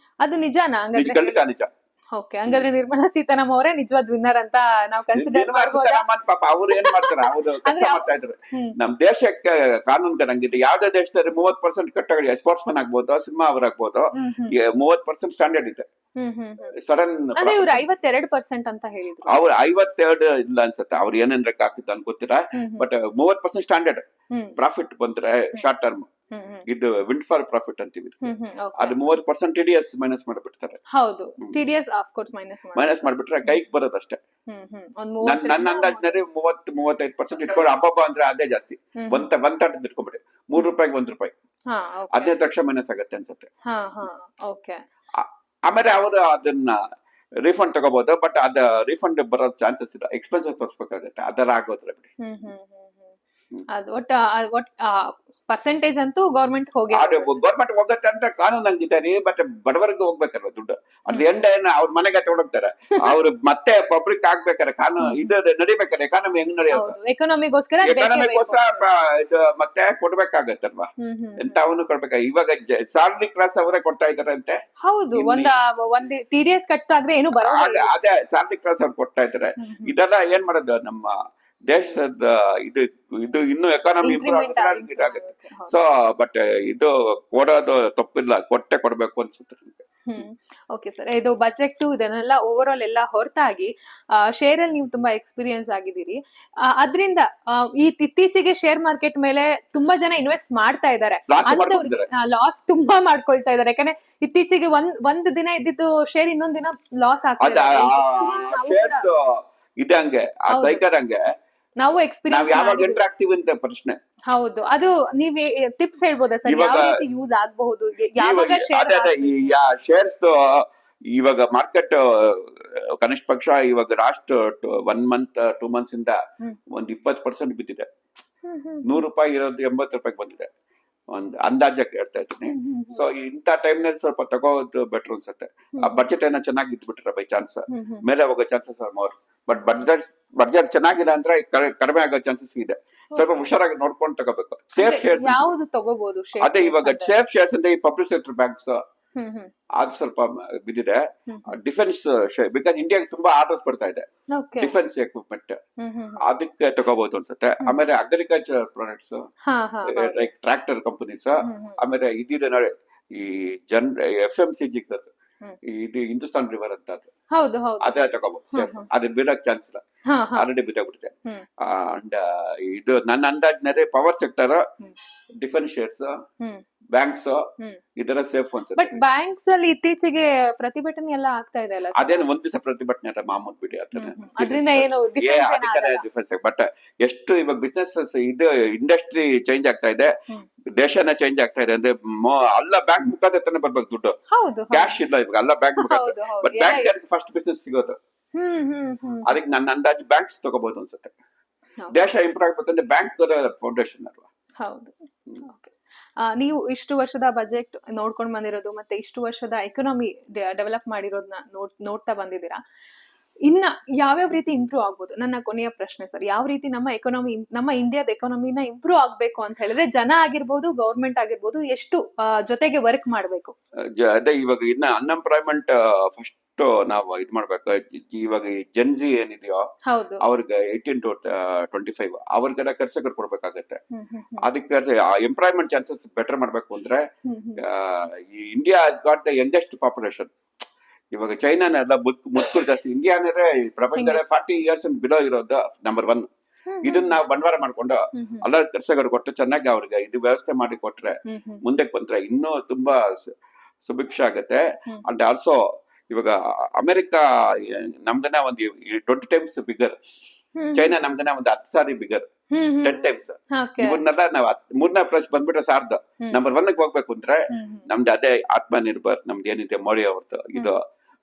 ಅದು ನಿಜಾನಾ? ಖಂಡಿತ ನಿಜ. ಓಕೆ, ಹಂಗಾದ್ರೆ ನಿರ್ಮಲಾ ಸೀತಾರಾಮನ್ ಅವರೇ ನಿಜವಾದ ವಿನ್ನರ್ ಅಂತ ನಾವು ಕನ್ಸಿಡರ್ ಮಾಡಬಹುದಾ? ಪಾಪ ಅವ್ರು ಏನ್ ಮಾಡ್ತಾರೆ, ಅವ್ರು ಕೆಲಸ ಮಾಡ್ತಾ ಇದ್ರು. ನಮ್ ದೇಶಕ್ಕೆ ಕಾನೂನು ಹಂಗಿದೆ. ಯಾವ್ದೇ ದೇಶದಲ್ಲಿ 30% ಕಟ್ಟಾಗಿ ಸ್ಪೋರ್ಟ್ಸ್ ಮನ್ ಆಗ್ಬೋದು, ಸಿನಿಮಾ ಅವರಾಗ್ಬೋದು, 30% ಸ್ಟ್ಯಾಂಡರ್ಡ್ ಇದೆ. ಸಡನ್ ಅಂದ್ರೆ ಇವ್ರು 52% ಅಂತ ಹೇಳಿದ್ರು. ಅವ್ರು 52 ಇಲ್ಲ ಅನ್ಸುತ್ತೆ, ಅವ್ರು ಏನೇನ್ ಆಗ್ತಿತ್ತು ಅಂತ ಗೊತ್ತಿಲ್ಲ. ಬಟ್ 30% ಸ್ಟ್ಯಾಂಡರ್ಡ್ ಪ್ರಾಫಿಟ್ ಬಂದ್ರೆ ಶಾರ್ಟ್ ಟರ್ಮ್ ಇದು ವಿಂಡ್ ಫಾಲ್ ಪ್ರಾಫಿಟ್ ಅಂತೀವಿ. ಅದು 30% TDS ಮೈನಸ್ ಮಾಡಿಬಿಡ್ತಾರೆ. ಹೌದು, TDS ಆಫ್ ಕೋರ್ಸ್ ಮೈನಸ್ ಮಾಡ್ಬಿಟ್ರೆ ಕೈಗೆ ಬರೋದಷ್ಟೇ. ನನ್ನ ಅಂದಾಜಿನಲ್ಲಿ 30-35% ಇಟ್ಕೊಂಡು ಹಬ್ಬ ಅಂದ್ರೆ ಅದೇ ಜಾಸ್ತಿ. ಒಂದ್ ತಟ್ಟದ ಇಟ್ಕೊಂಡ್ಬಿಡಿ, ₹3 ₹1, 15 ಲಕ್ಷ ಮೈನಸ್ ಆಗತ್ತೆ ಅನ್ಸುತ್ತೆ. ಆಮೇಲೆ ಅವರು ಅದನ್ನ ರಿಫಂಡ್ ತಗೋಬಹುದು, ಬಟ್ ಅದ ರಿಫಂಡ್ ಬರೋ ಚಾನ್ಸಸ್ ಇಲ್ಲ, ಎಕ್ಸ್ಪೆನ್ಸಸ್ ತೋರಿಸ್ಬೇಕಾಗತ್ತೆ. ಅದರ ಆಗೋದ್ರೆ ಬಿಡಿ. ಪರ್ಸೆಂಟೇಜ್ ಅಂತೂ ಗೌರ್ಮೆಂಟ್ ಹೋಗತ್ತೆ ಅಂತ ಕಾನೂನು ಹಂಗಿದೆ ರೀ. ಬಟ್ ಬಡವರಿಗೆ ಹೋಗ್ಬೇಕಲ್ವ ದುಡ್ಡು. ಅದ್ ಎಂಡ್ ಏನ ಅವ್ರ ಮನೆಗೆ ತಗೊಂಡೋಗ್ತಾರೆ. ಅವ್ರು ಮತ್ತೆ ಪಬ್ಲಿಕ್ ಆಗ್ಬೇಕಾರೆ ಕಾನೂನು ಇದು ನಡಿಬೇಕಾರೆ ಎಕಾನಮಿ ಹೆಂಗ್ ನಡೆಯೋದು? ಎಕಾನಮಿಗೋಸ್ಕರ ಇದು ಮತ್ತೆ ಕೊಡ್ಬೇಕಾಗತ್ತಲ್ವಾ? ಎಂತ ಅವನು ಕೊಡ್ಬೇಕ. ಇವಾಗ ಸ್ಯಾಲರಿ ಕ್ಲಾಸ್ ಅವರೇ ಕೊಡ್ತಾ ಇದಾರೆ ಅಂತೆ. ಹೌದು, ಒಂದ್ TDS ಕಟ್ಟಾದ್ರೆ ಏನು ಬರೋಲ್ಲ. ಅದೇ ಸ್ಯಾಲರಿ ಕ್ಲಾಸ್ ಅವ್ರು ಕೊಡ್ತಾ ಇದಾರೆ. ಇದೆಲ್ಲ ಏನ್ ಮಾಡೋದು? ನಮ್ಮ ದೇಶದ ಇದು ಇನ್ನು ಎಕಾನಮಿ ಇಂಪ್ರೂವ್ ಆಗುತ್ತೆ. ಸೊ ಬಟ್ ಇದು ಕೊಡೋದು ತಪ್ಪಿಲ್ಲ, ಕೊಡ್ಬೇಕು ಅನ್ಸುತ್ತೆ. ಓಕೆ ಸರ್, ಇದು ಬಜೆಟ್ ಇದನ್ನೆಲ್ಲ ಓವರ್ ಆಲ್ ಎಲ್ಲ ಹೊರತಾಗಿ ಶೇರ್ ಅಲ್ಲಿ ನೀವು ತುಂಬಾ ಎಕ್ಸ್ಪೀರಿಯನ್ಸ್ ಆಗಿದ್ದೀರಿ. ಅದರಿಂದ ಇತ್ತೀಚೆಗೆ ಶೇರ್ ಮಾರ್ಕೆಟ್ ಮೇಲೆ ತುಂಬಾ ಜನ ಇನ್ವೆಸ್ಟ್ ಮಾಡ್ತಾ ಇದ್ದಾರೆ, ಲಾಸ್ ತುಂಬಾ ಮಾಡ್ಕೊಳ್ತಾ ಇದ್ದಾರೆ. ಯಾಕಂದ್ರೆ ಇತ್ತೀಚೆಗೆ ಒಂದ್ ದಿನ ಇದ್ದಿದ್ದು ಶೇರ್ ಇನ್ನೊಂದ್ ದಿನ ಲಾಸ್ ಆಗ್ತದೆ. ಇದೆ ಹಂಗೆ, ಆ ಸೈಕಲ್ ಹಂಗೆ ನಾವು ಎಕ್ಸ್ಪೀರಿಯನ್ಸ್ ಯಾವಾಗ ಎಂಟರ್ ಆಗ್ತೀವಿ ಅಂತ ಪ್ರಶ್ನೆ. ಹೌದು, ಅದು ನೀವ್ ಟಿಪ್ಸ್ ಹೇಳ್ಬೋದಾ ಸರ್? ಯಾವ ರೀತಿ ಯೂಸ್ ಆಗಬಹುದು? ಯಾವಾಗ ಶೇರ್ಸ್ ಇವಾಗ ಮಾರ್ಕೆಟ್ ಕನಿಷ್ಠ ಪಕ್ಷ ಇವಾಗ ಲಾಸ್ಟ್ 1 month 2 months ಇಂದ ಒಂದ್ 20% ಬಿದ್ದಿದೆ. ₹100 ಇರೋದು ₹80 ಬಂದಿದೆ. ಒಂದ್ ಅಂದಾಜಕ್ಕೆ ಹೇಳ್ತಾ ಇದ್ದೀನಿ. ಸೊ ಇಂಥ ಟೈಮ್ ನಲ್ಲಿ ಸ್ವಲ್ಪ ತಗೋದು ಬೆಟರ್ ಅನ್ಸುತ್ತೆ. ಆ ಬಜೆಟ್ ಏನೋ ಚೆನ್ನಾಗಿ ಇದ್ಬಿಟ್ರೆ ಬೈ ಚಾನ್ಸ್ ಮೇಲೆ ಹೋಗೋ chances are more. But budget ಚೆನ್ನಾಗಿಲ್ಲ ಅಂದ್ರೆ ಕಡಿಮೆ ಆಗೋ ಚಾನ್ಸಸ್ ಇದೆ. ಸ್ವಲ್ಪ ಹುಷಾರಾಗಿ ನೋಡ್ಕೊಂಡು ತಗೋಬೇಕು. ಸೇಫ್ ಶೇರ್ಸ್ ಯಾವ್ದು ತಗೋಬಹುದು? ಅದೇ ಇವಾಗ ಸೇಫ್ ಶೇರ್ಸ್ ಅಂದ್ರೆ ಈ ಪಬ್ಲಿಕ್ ಸೆಕ್ಟರ್ ಬ್ಯಾಂಕ್ಸ್ ಅದು ಸ್ವಲ್ಪ ಬಿದ್ದಿದೆ. ಡಿಫೆನ್ಸ್ ಬಿಕಾಸ್ ಇಂಡಿಯಾಗೆ ತುಂಬಾ ಆರ್ಡರ್ಸ್ ಬರ್ತಾ ಇದೆ ಡಿಫೆನ್ಸ್ ಎಕ್ವಿಪ್ಮೆಂಟ್, ಅದಕ್ಕೆ ತಗೋಬಹುದು ಅನ್ಸುತ್ತೆ. ಆಮೇಲೆ agriculture products like tractor companies, ಆಮೇಲೆ ಇದಿದೆ ನೋಡಿ ಈ FMCG ಇದು ಹಿಂದೂಸ್ತಾನ್ ರಿವರ್ ಅಂತ, ಅದೇ ತಗೋಬಹುದು. ಸೇಫ್, ಅದು ಬೀಳಕ್ ಚಾನ್ಸ್ ಇಲ್ಲ, ಆಲ್ರೆಡಿ ಬಿದ್ದೋಗ್ಬಿಟ್ಟಿದೆ. ಅಂಡ್ ಇದು ನನ್ನ ಅಂದಾಜಿನಲ್ಲಿ power sector, defence shares, banks ಇದರ ಸೇಫ್ ಅನ್ಸುತ್ತೆ. ಬಟ್ ಬ್ಯಾಂಕ್ಸ್ ಅಲ್ಲಿ ಇತ್ತೀಚೆಗೆ ಪ್ರತಿಭಟನೆ ಎಲ್ಲ ಆಗ್ತಾ ಇದೆ ಅಲ್ಲ? ಅದೇನು ಒಂದ್ ದಿವಸ ಪ್ರತಿಭಟನೆ ಅಲ್ಲ, ಮಾಮೂಲ್ ಬಿಡಿ. ಅದರಿಂದ ಏನು ಡಿಫೆನ್ಸ್. ಬಟ್ ಎಷ್ಟು ಇವಾಗ ಬಿಸ್ನೆಸ್ ಇದು ಇಂಡಸ್ಟ್ರಿ ಚೇಂಜ್ ಆಗ್ತಾ ಇದೆ, ದೇಶನ ಚೇಂಜ್ ಆಗ್ತಾ ಇದೆ. ಅಂದ್ರೆ ಅಲ್ಲ ಬ್ಯಾಂಕ್ ಮುಖಾಂತರ ತಾನೇ ಬರ್ಬೇಕು ದುಡ್ಡು, ಕ್ಯಾಶ್ ಇಲ್ಲ ಇವಾಗ, ಅಲ್ಲ ಬ್ಯಾಂಕ್ ಮುಖಾಂತರ. ಬಟ್ ಬ್ಯಾಂಕ್ ಫಸ್ಟ್ ಬಿಸ್ನೆಸ್ ಸಿಗೋದು. ಅದಕ್ಕೆ ನನ್ನ ಅಂದಾಜು ಬ್ಯಾಂಕ್ಸ್ ತಗೋಬಹುದು ಅನ್ಸುತ್ತೆ. ದೇಶ ಇಂಪ್ರೂವ್ ಆಗ್ಬೇಕಂದ್ರೆ ಬ್ಯಾಂಕ್ ಫೌಂಡೇಶನ್ ಅಲ್ವಾ? ಹೌದು. ನೀವು ಇಷ್ಟು ವರ್ಷದ ಬಜೆಟ್ ನೋಡ್ಕೊಂಡ್ ಬಂದಿರೋದು ಮತ್ತೆ ಇಷ್ಟು ವರ್ಷದ ಎಕನಾಮಿ ಡೆವಲಪ್ ಮಾಡಿರೋದನ್ನ ನೋಡ್ತಾ ಬಂದಿದ್ದೀರಾ. ಇನ್ನ ಯಾವ್ಯಾವ ರೀತಿ ಇಂಪ್ರೂವ್ ಆಗ್ಬೋದು? ನನ್ನ ಕೊನೆಯ ಪ್ರಶ್ನೆ ಸರ್, ಯಾವ ರೀತಿ ನಮ್ಮ ಇಂಡಿಯಾದ ಎಕಾನಮಿನ ಇಂಪ್ರೂವ್ ಆಗ್ಬೇಕು ಅಂತ ಹೇಳಿದ್ರೆ ಜನ ಆಗಿರ್ಬೋದು, ಗವರ್ಮೆಂಟ್ ಆಗಿರ್ಬೋದು, ಎಷ್ಟು ಜೊತೆಗೆ ವರ್ಕ್ ಮಾಡ್ಬೇಕು? ಅದೇ ಇವಾಗ ಇನ್ನ ಅನ್ಎಂಪ್ಲಾಯ್ಮೆಂಟ್ ಫಸ್ಟ್ ನಾವು ಇದ್ ಮಾಡ್ಬೇಕು. ಇವಾಗ ಜೆನ್ಜಿ ಏನಿದೆಯೋ ಅವ್ರಿಗೆ 18 to 25 ಅವ್ರಿಗೆಲ್ಲ ಕೆಲಸಗಳು ಕೊಡ್ಬೇಕಾಗತ್ತೆ. ಅದಕ್ಕೆ ಎಂಪ್ಲಾಯ್ಮೆಂಟ್ ಚಾನ್ಸಸ್ ಬೆಟರ್ ಮಾಡ್ಬೇಕು ಅಂದ್ರೆ ಈ India has got the youngest population. ಇವಾಗ ಚೈನಾನೆಲ್ಲ ಮುತ್ಕುರು ಜಾಸ್ತಿ. ಇಂಡಿಯಾ ಅಂದ್ರೆ ಪ್ರಪಂಚದಲ್ಲಿ 40 years ಬಿಲೋ ಇರೋದು ನಂಬರ್ 1. ಇದನ್ನ ನಾವು ಬಂಡವಾಳ ಮಾಡ್ಕೊಂಡು ಎಲ್ಲ ಕೆಲಸಗಳು ಕೊಟ್ಟು ಚೆನ್ನಾಗಿ ಅವ್ರಿಗೆ ಇದು ವ್ಯವಸ್ಥೆ ಮಾಡಿ ಕೊಟ್ರೆ ಮುಂದಕ್ಕೆ ಬಂದ್ರೆ ಇನ್ನೂ ತುಂಬಾ ಸುಭಿಕ್ಷ ಆಗತ್ತೆ. ಅಂಡ್ ಆಲ್ಸೋ ಇವಾಗ ಅಮೆರಿಕ ನಮ್ಗನ ಒಂದು 20 times ಬಿಗರ್, ಚೈನಾ ನಮ್ಗನ ಒಂದು 10 ಸಾರಿ ಬಿಗರ್, 10 times. ಇವನ್ನೆಲ್ಲ ನಾವು 3ನೇ ಪ್ಲೇಸ್ ಬಂದ್ಬಿಟ್ರೆ ಸಾರ್ದು ನಂಬರ್ 1 ಹೋಗ್ಬೇಕು ಅಂದ್ರೆ ನಮ್ದು ಅದೇ ಆತ್ಮನಿರ್ಭರ್ ನಮ್ದು ಏನಿದೆ ಮೋದಿ ಅವ್ರದ್ದು ಇದು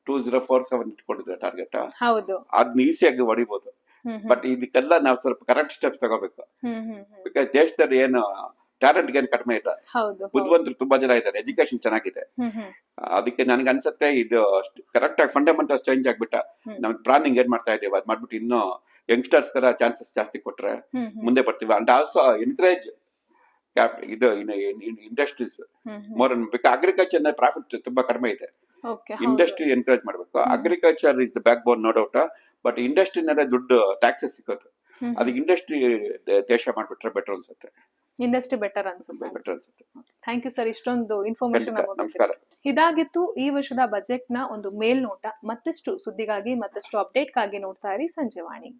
2047 ಇಟ್ಕೊಂಡಿದ್ರೆ ಟಾರ್ಗೆಟ್, ಅದನ್ನ ಈಸಿಯಾಗಿ ಹೊಡಿಬಹುದು. ಬಟ್ ಇದಕ್ಕೆಲ್ಲ ನಾವು ಸ್ವಲ್ಪ ಕರೆಕ್ಟ್ ಸ್ಟೆಪ್ಸ್ ತಗೋಬೇಕು. ಬಿಕಾಸ್ ದೇಶದಲ್ಲಿ ಏನು ಟ್ಯಾಲೆಂಟ್ ಏನ್ ಕಡಿಮೆ ಇಲ್ಲ, ಬುದ್ಧಿವಂತರು ತುಂಬಾ ಜನ ಇದ್ದಾರೆ, ಎಜುಕೇಶನ್ ಚೆನ್ನಾಗಿದೆ. ಅದಕ್ಕೆ ನನ್ಗೆ ಅನ್ಸುತ್ತೆ ಇದು ಕರೆಕ್ಟ್ ಆಗಿ ಫಂಡಮೆಂಟಲ್ಸ್ ಚೇಂಜ್ ಆಗ್ಬಿಟ್ಟ ನಮ್ ಪ್ಲಾನಿಂಗ್ ಏನ್ ಮಾಡ್ತಾ ಇದ್ದೇವೆ ಅದ್ ಮಾಡ್ಬಿಟ್ಟು ಇನ್ನೂ ಯಂಗ್ಸ್ಟರ್ಸ್ ತರ ಚಾನ್ಸಸ್ ಜಾಸ್ತಿ ಕೊಟ್ರೆ ಮುಂದೆ ಬರ್ತೀವಿ. ಅಂಡ್ ಆಲ್ಸೋ ಎನ್ಕರೇಜ್ ಇದು industries more. Because agriculture profit ತುಂಬಾ ಕಡಿಮೆ ಇದೆ. ಇಂಡಸ್ಟ್ರಿ ಎನ್ಕರೇಜ್ ಮಾಡ್ಬೇಕು. Agriculture is the backbone no doubt, but ಇಂಡಸ್ಟ್ರಿನಲ್ಲೇ ದುಡ್ಡು ಟ್ಯಾಕ್ಸಸ್ ಸಿಗೋದು. ಅದಕ್ಕೆ ಇಂಡಸ್ಟ್ರಿ ದೇಶ ಮಾಡ್ಬಿಟ್ರೆ ಬೆಟರ್ ಅನ್ಸುತ್ತೆ. ಇಂಡಸ್ಟ್ರಿ ಬೆಟರ್ ಅನ್ಸುತ್ತೆ. ಥ್ಯಾಂಕ್ ಯು ಸರ್, ಇಷ್ಟೊಂದು ಇನ್ಫಾರ್ಮೇಶನ್. ನಮಸ್ಕಾರ. ಇದಾಗಿತ್ತು ಈ ವರ್ಷದ ಬಜೆಟ್ ನ ಒಂದು ಮೇಲ್ನೋಟ. ಮತ್ತಷ್ಟು ಸುದ್ದಿಗಾಗಿ ಮತ್ತಷ್ಟು ಅಪ್ಡೇಟ್ಗಾಗಿ ನೋಡ್ತಾ ಇರಿ ಸಂಜೆವಾಣಿ.